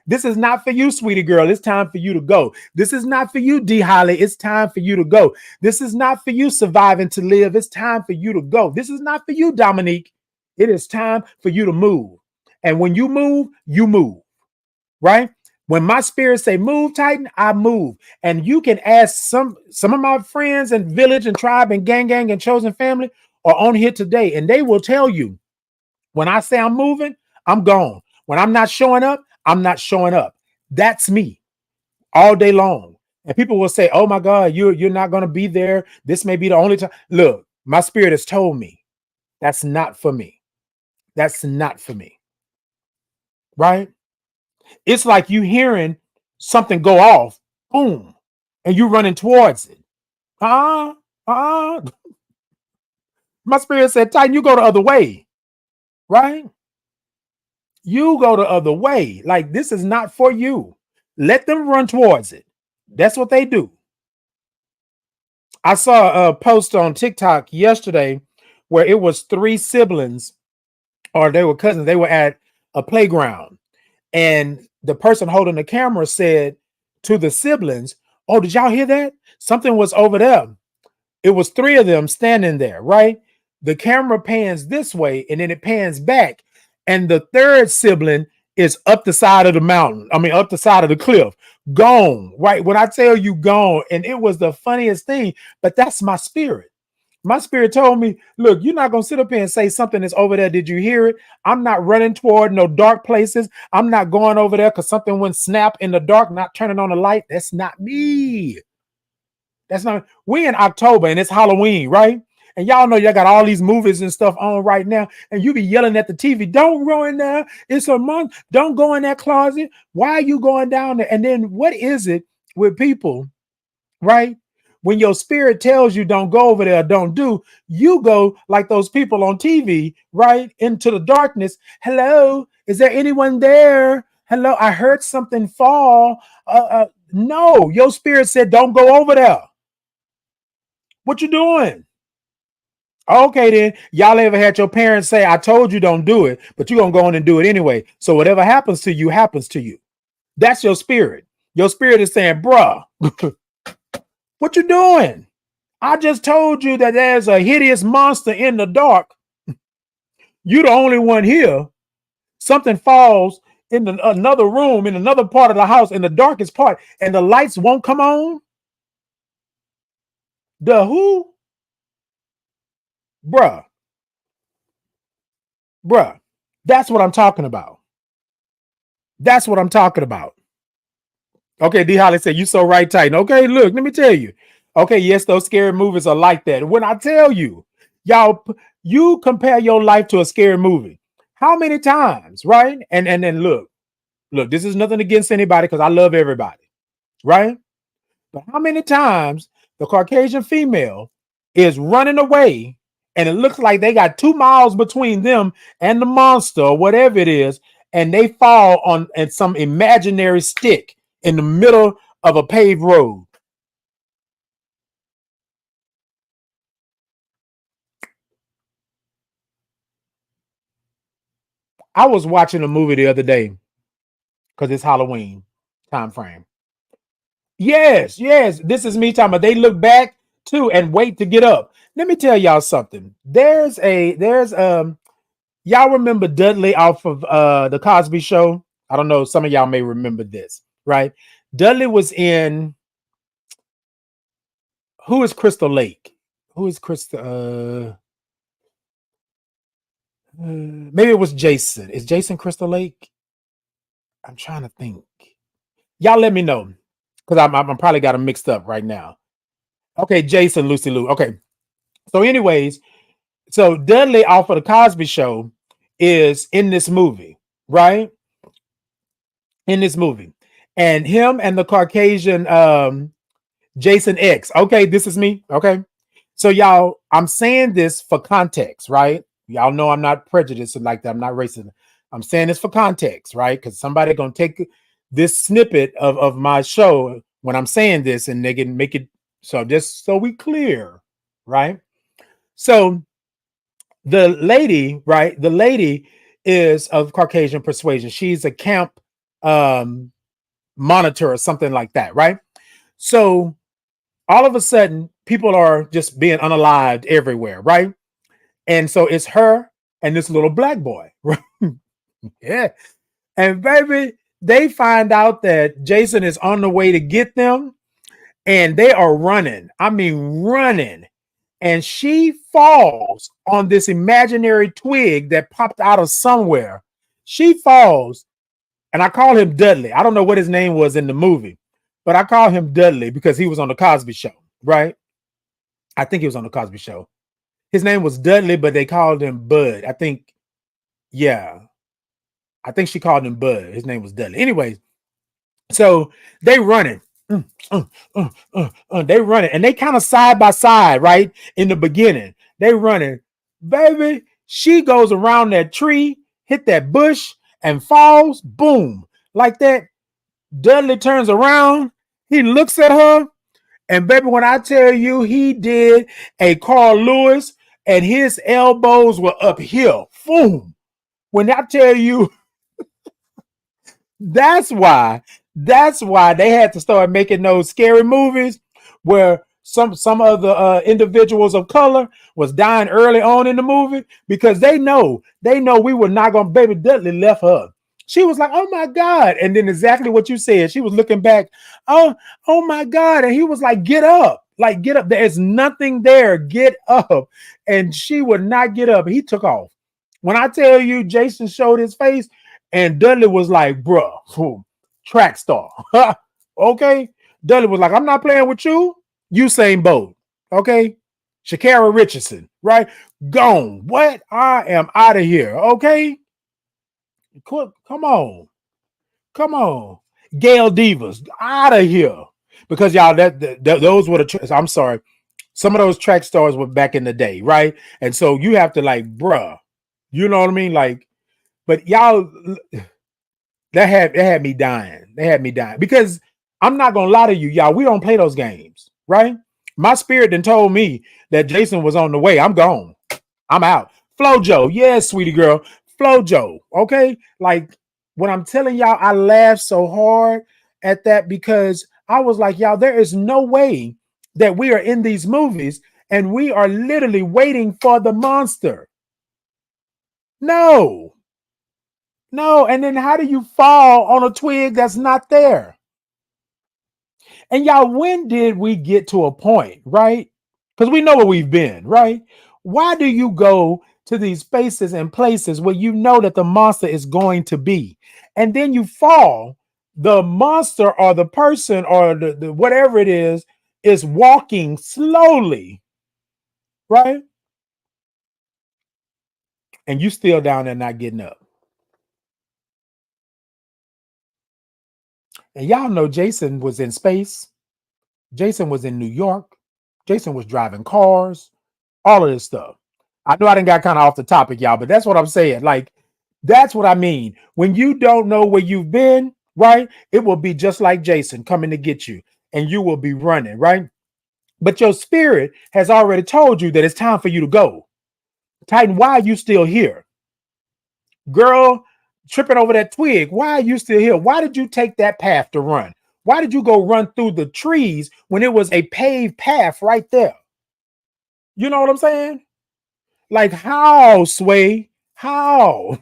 This is not for you, sweetie girl. It's time for you to go. This is not for you, D. Holly. It's time for you to go. This is not for you, surviving to live. It's time for you to go. This is not for you, Dominique. It is time for you to move. And when you move, right? When my spirit say move, Titan, I move. And you can ask some of my friends and village and tribe and gang and chosen family are on here today, and they will tell you when I say I'm moving, I'm gone. When I'm not showing up, I'm not showing up. That's me all day long. And people will say, oh my God, you're not going to be there. This may be the only time. Look, my spirit has told me that's not for me. That's not for me. Right? It's like you hearing something go off, boom, and you running towards it. My spirit said, Titan, you go the other way, right? You go the other way. Like, this is not for you. Let them run towards it. That's what they do. I saw a post on TikTok yesterday where it was 3 siblings, or they were cousins. They were at a playground, and the person holding the camera said to the siblings, oh, did y'all hear that? Something was over there. It was 3 of them standing there, right? The camera pans this way and then it pans back. And the 3rd sibling is up the side of the mountain. I mean, up the side of the cliff, gone, right? When I tell you gone, and it was the funniest thing, but that's my spirit. My spirit told me, look, you're not going to sit up here and say something is over there. Did you hear it? I'm not running toward no dark places. I'm not going over there because something went snap in the dark, not turning on the light. That's not me. That's not, we in October and it's Halloween, right? And y'all know y'all got all these movies and stuff on right now, and you be yelling at the TV, don't go in there. It's a month. Don't go in that closet. Why are you going down there? And then what is it with people, right? When your spirit tells you don't go over there, don't do, you go like those people on TV, right? Into the darkness. Hello, is there anyone there? Hello, I heard something fall. No, your spirit said don't go over there. What you doing? Okay, then y'all ever had your parents say, I told you don't do it, but you're going to go on and do it anyway. So whatever happens to you, happens to you. That's your spirit. Your spirit is saying, bruh, what you doing? I just told you that there's a hideous monster in the dark. You the only one here. Something falls in another room, in another part of the house, in the darkest part, and the lights won't come on. The who? Bruh. That's what I'm talking about. That's what I'm talking about. Okay, D. Holly said, you so right, Titan. Okay, look, let me tell you. Okay, yes, those scary movies are like that. When I tell you, y'all, you compare your life to a scary movie. How many times, right? And then look, this is nothing against anybody because I love everybody, right? But how many times the Caucasian female is running away and it looks like they got 2 miles between them and the monster or whatever it is, and they fall on at some imaginary stick in the middle of a paved road. I was watching a movie the other day because it's Halloween time frame. Yes, this is me talking about they look back too and wait to get up. Let me tell y'all something. There's y'all remember Dudley off of the Cosby Show? I don't know. Some of y'all may remember this, right? Dudley was in. Who is Crystal Lake? Who is Crystal? Maybe it was Jason. Is Jason Crystal Lake? I'm trying to think. Y'all let me know because I'm probably got them mixed up right now. Okay, Jason Lucy Lou. Okay, so anyways, so Dudley off of the Cosby Show is in this movie, right? In this movie, and him and the Caucasian Jason X. Okay, this is me. Okay, so y'all, I'm saying this for context, right? Y'all know I'm not prejudiced like that. I'm not racist. I'm saying this for context, right? Because somebody gonna take this snippet of my show when I'm saying this, and they can make it so just so we clear, right? So the lady, right? The lady is of Caucasian persuasion. She's a camp um, monitor or something like that, right? So all of a sudden, people are just being unalived everywhere, right? And so it's her and this little black boy, right? Yeah. And baby, they find out that Jason is on the way to get them, and they are running. I mean, running. And she falls on this imaginary twig that popped out of somewhere. She falls, and I call him Dudley. I don't know what his name was in the movie, but I call him Dudley because he was on the Cosby Show, right? I think he was on the Cosby Show. His name was Dudley, but they called him Bud. I think, yeah. I think she called him Bud. His name was Dudley. Anyways, so they running. They running, and they kind of side by side, right? In the beginning, they running. Baby, she goes around that tree, hit that bush, and falls. Boom, like that. Dudley turns around. He looks at her, and baby, when I tell you, he did a Carl Lewis, and his elbows were up here. Boom. When I tell you, That's why. That's why they had to start making those scary movies where some of the individuals of color was dying early on in the movie because they know we were not gonna. Baby Dudley left her. She was like, "Oh my God!" And then exactly what you said. She was looking back. Oh my God! And he was like, "Get up! Like get up! There's nothing there. Get up!" And she would not get up. He took off. When I tell you, Jason showed his face. And Dudley was like, bruh, track star. Okay. Dudley was like, I'm not playing with you. Usain Bolt. Okay. Shakara Richardson. Right. Gone. What? I am out of here. Okay. Come on. Come on. Gail Divas. Out of here. Because y'all, those were I'm sorry. Some of those track stars were back in the day. Right. And so you have to like, bruh. You know what I mean? Like, but y'all, that had me dying. They had me dying because I'm not gonna lie to you, y'all. We don't play those games, right? My spirit then told me that Jason was on the way. I'm gone. I'm out. Flojo, yes, sweetie girl. Flojo, okay. Like when I'm telling y'all, I laughed so hard at that because I was like, y'all, there is no way that we are in these movies and we are literally waiting for the monster. No, no, and then how do you fall on a twig that's not there? And y'all, when did we get to a point, right? Because we know where we've been, right? Why do you go to these spaces and places where you know that the monster is going to be? And then you fall, the monster or the person or the whatever it is walking slowly, right? And you still down there not getting up. And y'all know Jason was in space. Jason was in New York. Jason was driving cars, all of this stuff. I know I didn't got kind of off the topic, y'all, but that's what I'm saying. Like, that's what I mean. When you don't know where you've been, right? It will be just like Jason coming to get you, and you will be running, right? But your spirit has already told you that it's time for you to go. Titan, why are you still here? Girl, tripping over that twig. Why are you still here? Why did you take that path to run? Why did you go run through the trees when it was a paved path right there? You know what I'm saying? Like, how, Sway? How?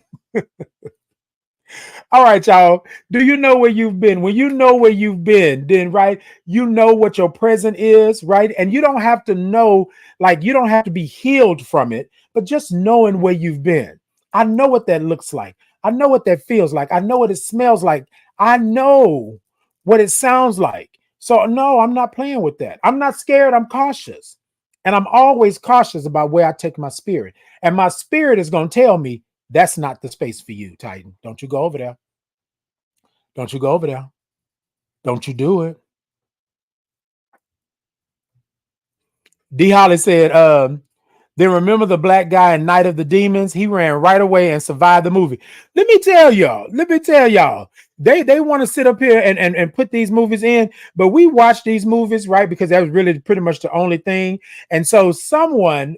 All right, y'all. Do you know where you've been? When you know where you've been, then right, you know what your present is, right? And you don't have to know, like, you don't have to be healed from it, but just knowing where you've been. I know what that looks like. I know what that feels like. I know what it smells like. I know what it sounds like. So, no, I'm not playing with that. I'm not scared. I'm cautious. And I'm always cautious about where I take my spirit. And my spirit is going to tell me that's not the space for you, Titan. Don't you go over there. Don't you go over there. Don't you do it. D Holly said, then remember the black guy in Night of the Demons? He ran right away and survived the movie. Let me tell y'all, they want to sit up here and put these movies in, but we watch these movies, right? Because that was really pretty much the only thing. And so someone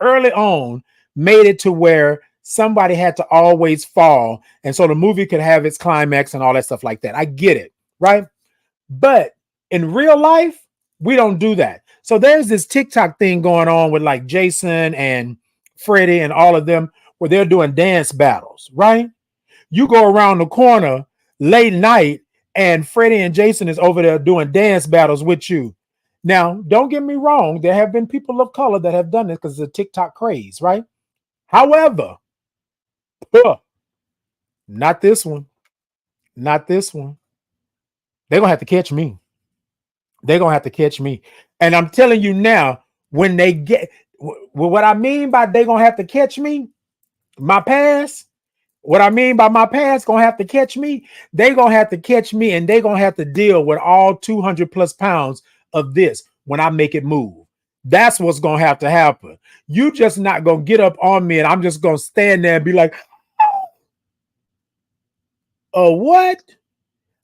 early on made it to where somebody had to always fall. And so the movie could have its climax and all that stuff like that. I get it, right? But in real life, we don't do that. So there's this TikTok thing going on with like Jason and Freddie and all of them where they're doing dance battles, right? You go around the corner late night and Freddie and Jason is over there doing dance battles with you. Now, don't get me wrong, there have been people of color that have done this because it's a TikTok craze, right? However, not this one. Not this one. They're gonna have to catch me. They're gonna have to catch me. And I'm telling you now, when they get what I mean by they're gonna have to catch me, my past, what I mean by my past gonna have to catch me, they're gonna have to catch me and they're gonna have to deal with all 200 plus pounds of this when I make it move. That's what's gonna have to happen. You just not gonna get up on me and I'm just gonna stand there and be like, oh, what?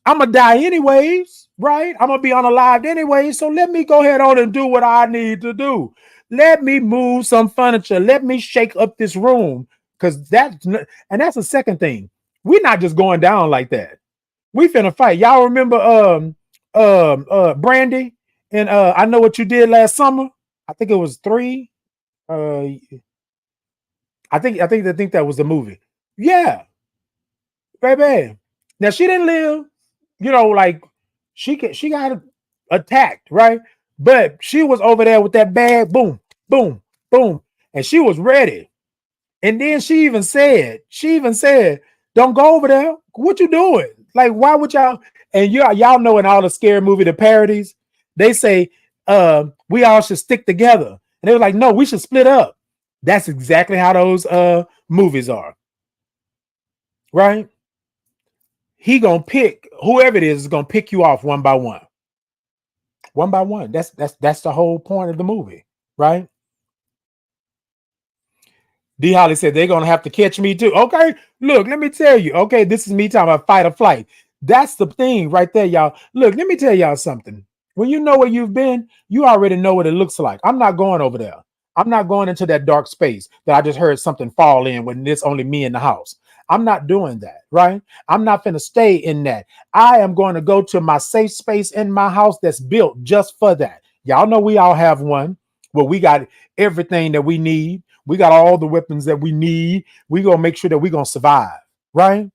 I'm gonna die anyways, right? I'm gonna be unalived anyway. So let me go ahead on and do what I need to do. Let me move some furniture. Let me shake up this room. Cause that's the second thing. We're not just going down like that. We finna fight. Y'all remember Brandy and I Know What You Did Last Summer? I think it was 3. Uh I think that was the movie. Yeah, baby. Now she didn't live, like she got attacked, right? But she was over there with that bag, boom, boom, boom, and she was ready. And then she even said, "Don't go over there. What you doing? Like, why would y'all?" And y'all know in all the scary movie, the parodies, they say, "We all should stick together," and they were like, "No, we should split up." That's exactly how those movies are, right? He gonna pick whoever it is gonna pick you off one by one, one by one. That's the whole point of the movie, right? D Holly said they're gonna have to catch me too. Okay, look, let me tell you. Okay, this is me talking about fight or flight. That's the thing right there, y'all. Look, let me tell y'all something. When you know where you've been, you already know what it looks like. I'm not going over there. I'm not going into that dark space that I just heard something fall in when it's only me in the house. I'm not doing that, right? I'm not going to stay in that. I am going to go to my safe space in my house that's built just for that. Y'all know we all have one where we got everything that we need. We got all the weapons that we need. We gonna make sure that we gonna survive, right?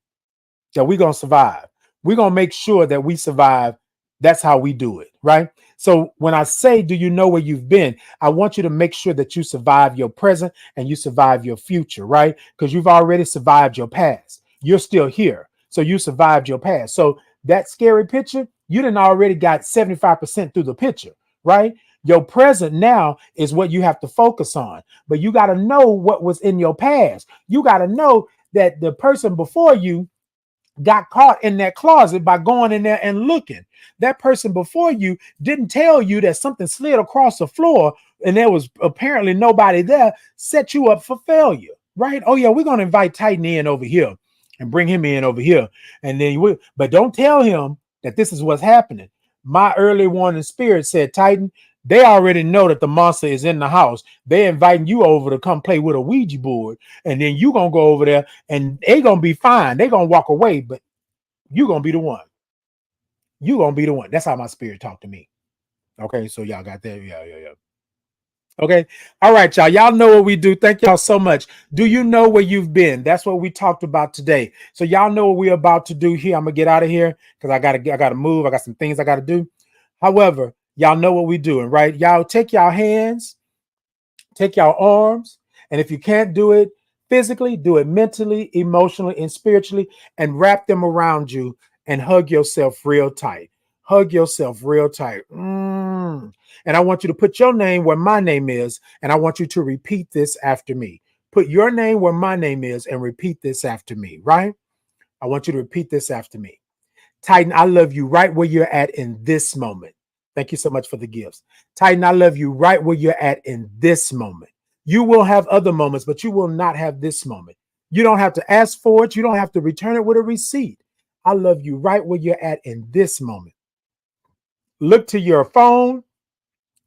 That we gonna survive. We gonna make sure that we survive. That's how we do it, right? So when I say, do you know where you've been? I want you to make sure that you survive your present and you survive your future, right? Because you've already survived your past. You're still here. So you survived your past. So that scary picture, you didn't already got 75% through the picture, right? Your present now is what you have to focus on. But you got to know what was in your past. You got to know that the person before you got caught in that closet by going in there and looking. That person before you didn't tell you that something slid across the floor and there was apparently nobody there, set you up for failure, right? Oh, yeah, we're going to invite Titan in over here and bring him in over here. And then but don't tell him that this is what's happening. My early warning spirit said, Titan, they already know that the monster is in the house. They're inviting you over to come play with a Ouija board. And then you going to go over there and they going to be fine. They going to walk away, but you going to be the one. You going to be the one. That's how my spirit talked to me. Okay, so y'all got that? Yeah. Okay. All right, y'all. Y'all know what we do. Thank y'all so much. Do you know where you've been? That's what we talked about today. So y'all know what we're about to do here. I'm gonna get out of here because I gotta move. I got some things I gotta do. However, y'all know what we're doing, right? Y'all take y'all hands, take your arms, and if you can't do it physically, do it mentally, emotionally, and spiritually, and wrap them around you and hug yourself real tight. Hug yourself real tight. And I want you to put your name where my name is, and I want you to repeat this after me. Put your name where my name is and repeat this after me, right? I want you to repeat this after me. Titan, I love you right where you're at in this moment. Thank you so much for the gifts. Titan, I love you right where you're at in this moment. You will have other moments, but you will not have this moment. You don't have to ask for it. You don't have to return it with a receipt. I love you right where you're at in this moment. Look to your phone,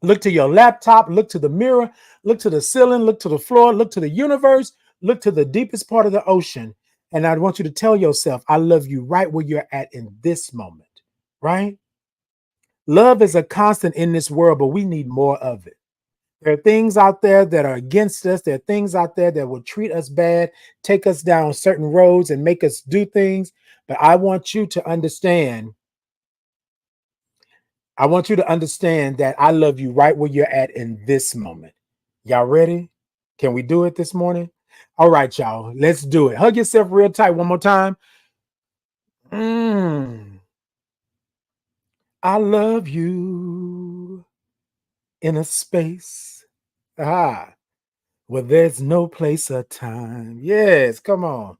look to your laptop, look to the mirror, look to the ceiling, look to the floor, look to the universe, look to the deepest part of the ocean. And I want you to tell yourself, I love you right where you're at in this moment, right? Love is a constant in this world, but we need more of it. There are things out there that are against us. There are things out there that will treat us bad, take us down certain roads and make us do things. But I want you to understand. I want you to understand that I love you right where you're at in this moment. Y'all ready? Can we do it this morning? All right, y'all. Let's do it. Hug yourself real tight one more time. I love you in a space. Well, there's no place or time. Yes, come on.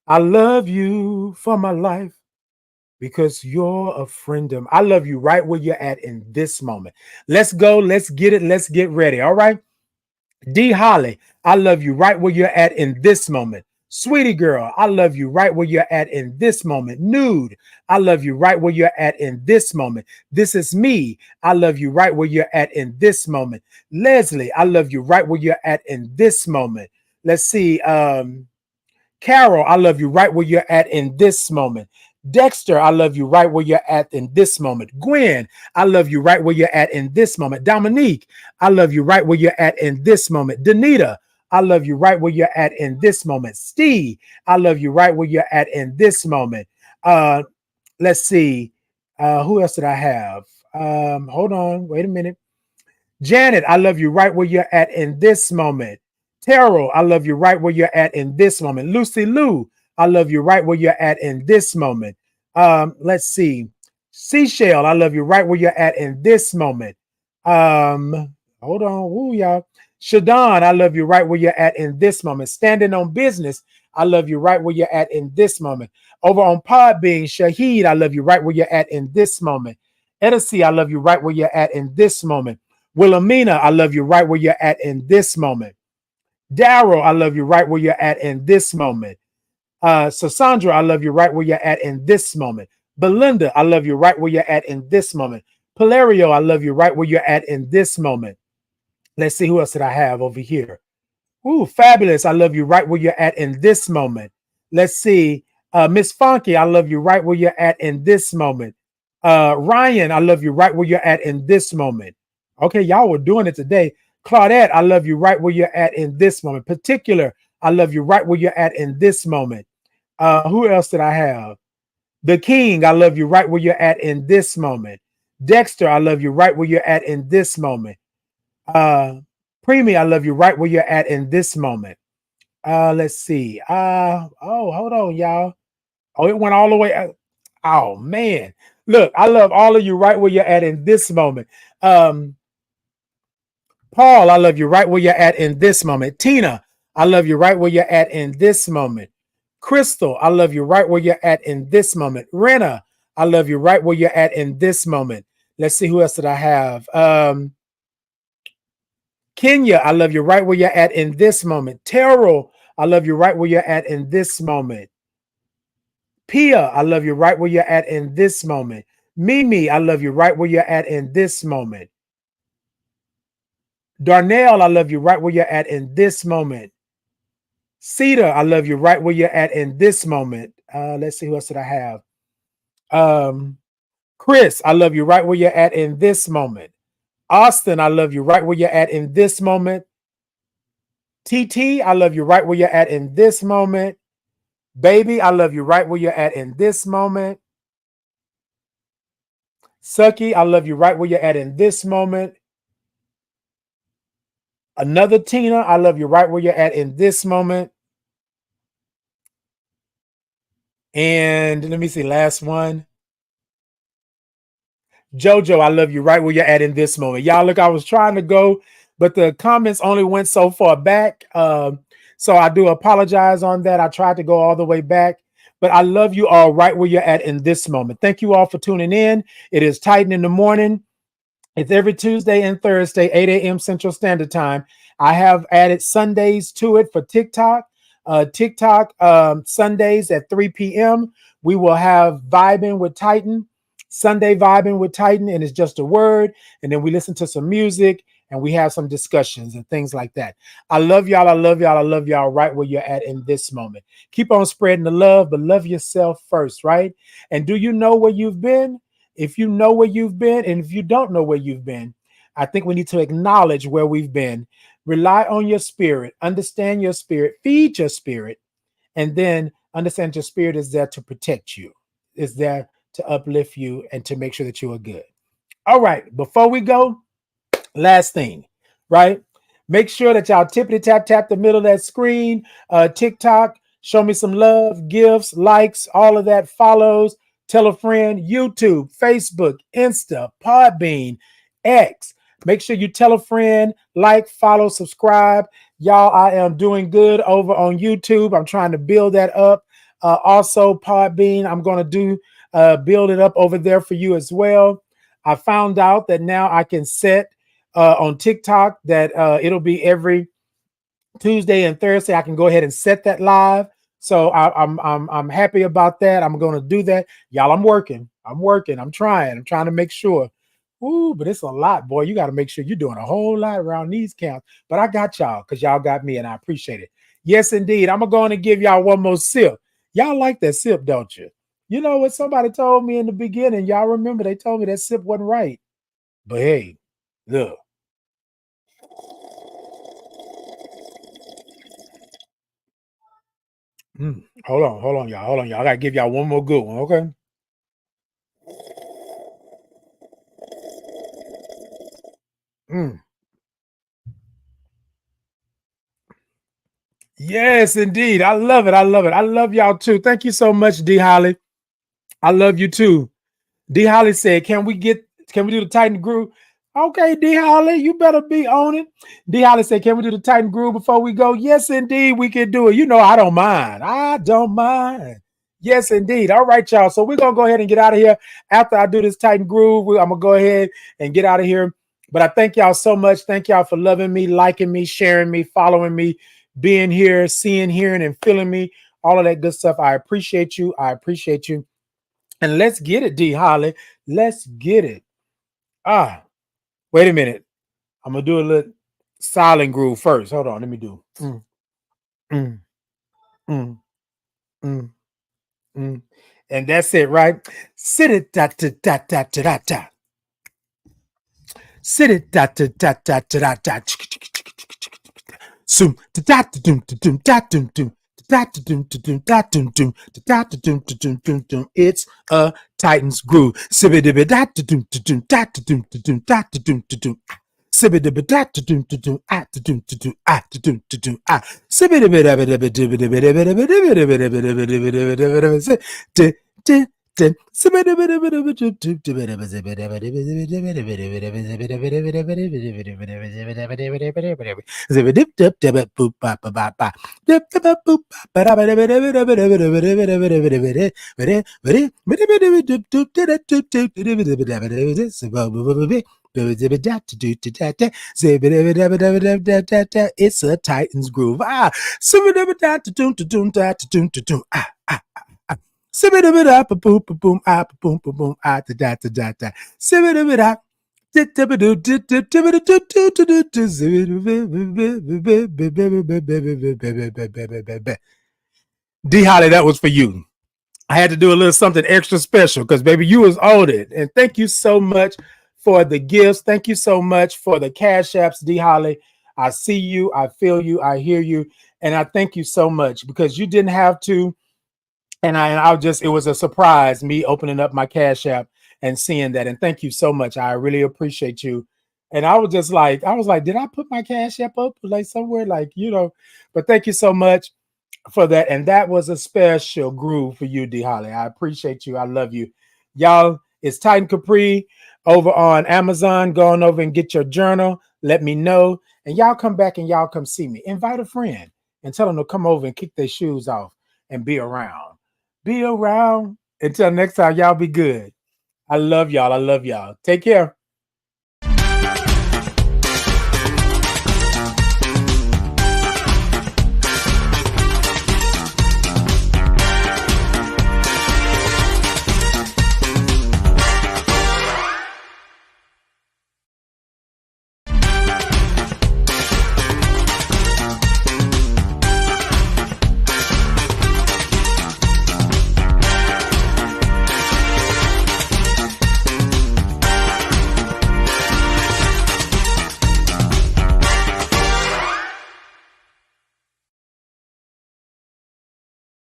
I love you for my life because you're a friend of mine. I love you right where you're at in this moment. Let's go. Let's get it. Let's get ready. All right. D Holly, I love you right where you're at in this moment. Sweetie girl, I love you right where you're at in this moment. Nude, I love you right where you're at in this moment. This is me. I love you right where you're at in this moment. Leslie, I love you right where you're at in this moment. Let's see. Carol, I love you right where you're at in this moment. Dexter, I love you right where you're at in this moment. Gwen, I love you right where you're at in this moment. Dominique, I love you right where you're at in this moment. Danita, I love you right where you're at in this moment. Steve, I love you right where you're at in this moment. Let's see. Who else did I have? Hold on. Wait a minute. Janet, I love you right where you're at in this moment. Terrell, I love you right where you're at in this moment. Lucy Lou, I love you right where you're at in this moment. Let's see. Seashell, I love you right where you're at in this moment. Hold on. Woo, y'all. Shadon, I love you right where you're at in this moment. Standing on business, I love you right where you're at in this moment. Over on Podbean, Shahid, I love you right where you're at in this moment. Edison, I love you right where you're at in this moment. Wilhelmina, I love you right where you're at in this moment. Daryl, I love you right where you're at in this moment. Sandra, I love you right where you're at in this moment. Belinda, I love you right where you're at in this moment. Palerio, I love you right where you're at in this moment. Let's see who else did I have over here. Ooh, fabulous. I love you right where you're at in this moment. Let's see. Miss Funky, I love you right where you're at in this moment. Ryan, I love you right where you're at in this moment. Okay, y'all were doing it today. Claudette, I love you right where you're at in this moment. Particular, I love you right where you're at in this moment. Who else did I have? The King, I love you right where you're at in this moment. Dexter, I love you right where you're at in this moment. Preemie, I love you right where you're at in this moment. Let's see. Hold on, y'all. Oh, it went all the way. Oh man. Look, I love all of you right where you're at in this moment. Paul, I love you right where you're at in this moment. Tina, I love you right where you're at in this moment. Crystal, I love you right where you're at in this moment. Rena, I love you right where you're at in this moment. Let's see who else did I have. Kenya, I love you right where you're at in this moment. Terrell, I love you right where you're at in this moment. Pia, I love you right where you're at in this moment. Mimi, I love you right where you're at in this moment. Darnell, I love you right where you're at in this moment. Cedar, I love you right where you're at in this moment. Let's see who else did I have. Chris, I love you right where you're at in this moment. Austin, I love you right where you're at in this moment. TT, I love you right where you're at in this moment. Baby, I love you right where you're at in this moment. Sucky, I love you right where you're at in this moment. Another Tina, I love you right where you're at in this moment. And let me see, last one. Jojo, I love you right where you're at in this moment. Y'all, look, I was trying to go, but the comments only went so far back. So I do apologize on that. I tried to go all the way back, but I love you all right where you're at in this moment. Thank you all for tuning in. It is Titan in the Morning. It's every Tuesday and Thursday, 8 a.m. Central Standard Time. I have added Sundays to it for TikTok. TikTok Sundays at 3 p.m. We will have Vibing with Titan, Sunday Vibing with Titan, and it's just a word. And then we listen to some music and we have some discussions and things like that. I love y'all. I love y'all. I love y'all right where you're at in this moment. Keep on spreading the love, but love yourself first, right? And do you know where you've been? If you know where you've been, and if you don't know where you've been, I think we need to acknowledge where we've been. Rely on your spirit, understand your spirit, feed your spirit, and then understand your spirit is there to protect you, is there to uplift you, and to make sure that you are good. All right, before we go, last thing, right? Make sure that y'all tippity tap the middle of that screen. TikTok, show me some love, gifts, likes, all of that, follows. Tell a friend. YouTube, Facebook, Insta, Podbean, X. Make sure you tell a friend, like, follow, subscribe. Y'all, I am doing good over on YouTube. I'm trying to build that up. Also, Podbean, I'm going to do build it up over there for you as well. I found out that now I can set on TikTok that it'll be every Tuesday and Thursday. I can go ahead and set that live. So I'm happy about that. I'm going to do that. Y'all, I'm working. I'm trying to make sure. Ooh, but it's a lot, boy. You got to make sure you're doing a whole lot around these counts. But I got y'all because y'all got me and I appreciate it. Yes, indeed. I'm going to give y'all one more sip. Y'all like that sip, don't you? You know what somebody told me in the beginning? Y'all remember they told me that sip wasn't right. But hey, look. Hold on, y'all. Hold on, y'all. I gotta give y'all one more good one, okay? Mm. Yes, indeed. I love it. I love it. I love y'all too. Thank you so much, D Holly. I love you too. D Holly said, can we do the Titan Groove? Okay, D Holly, you better be on it. D Holly said, can we do the Titan Groove before we go? Yes, indeed, we can do it. You know, I don't mind. I don't mind. Yes, indeed. All right, y'all. So we're gonna go ahead and get out of here. After I do this Titan Groove, I'm gonna go ahead and get out of here. But I thank y'all so much. Thank y'all for loving me, liking me, sharing me, following me, being here, seeing, hearing, and feeling me. All of that good stuff. I appreciate you. I appreciate you. And let's get it, D Holly. Let's get it. Wait a minute. I'm gonna do a little silent groove first. Hold on, let me do. Mm, mm, mm, mm. And that's it, right? Sit it da da da da da da. Sit it da da da da da da. Zoom da da da da da da. It's a Titans groove. It's a Titans groove. D Holly, that was for you. I had to do a little something extra special because baby, you was on it. And thank you so much for the gifts. Thank you so much for the cash apps, D Holly. I see you, I feel you, I hear you, and I thank you so much because you didn't have to. And I'll just, it was a surprise me opening up my cash app and seeing that. And thank you so much. I really appreciate you. And I was just like, I was like, did I put my cash app up like somewhere, like, but thank you so much for that. And that was a special groove for you, D Holly. I appreciate you. I love you. Y'all, it's Titan Capri over on Amazon. Go on over and get your journal. Let me know. And y'all come back and y'all come see me. Invite a friend and tell them to come over and kick their shoes off and be around. Be around. Until next time, y'all be good. I love y'all. I love y'all. Take care.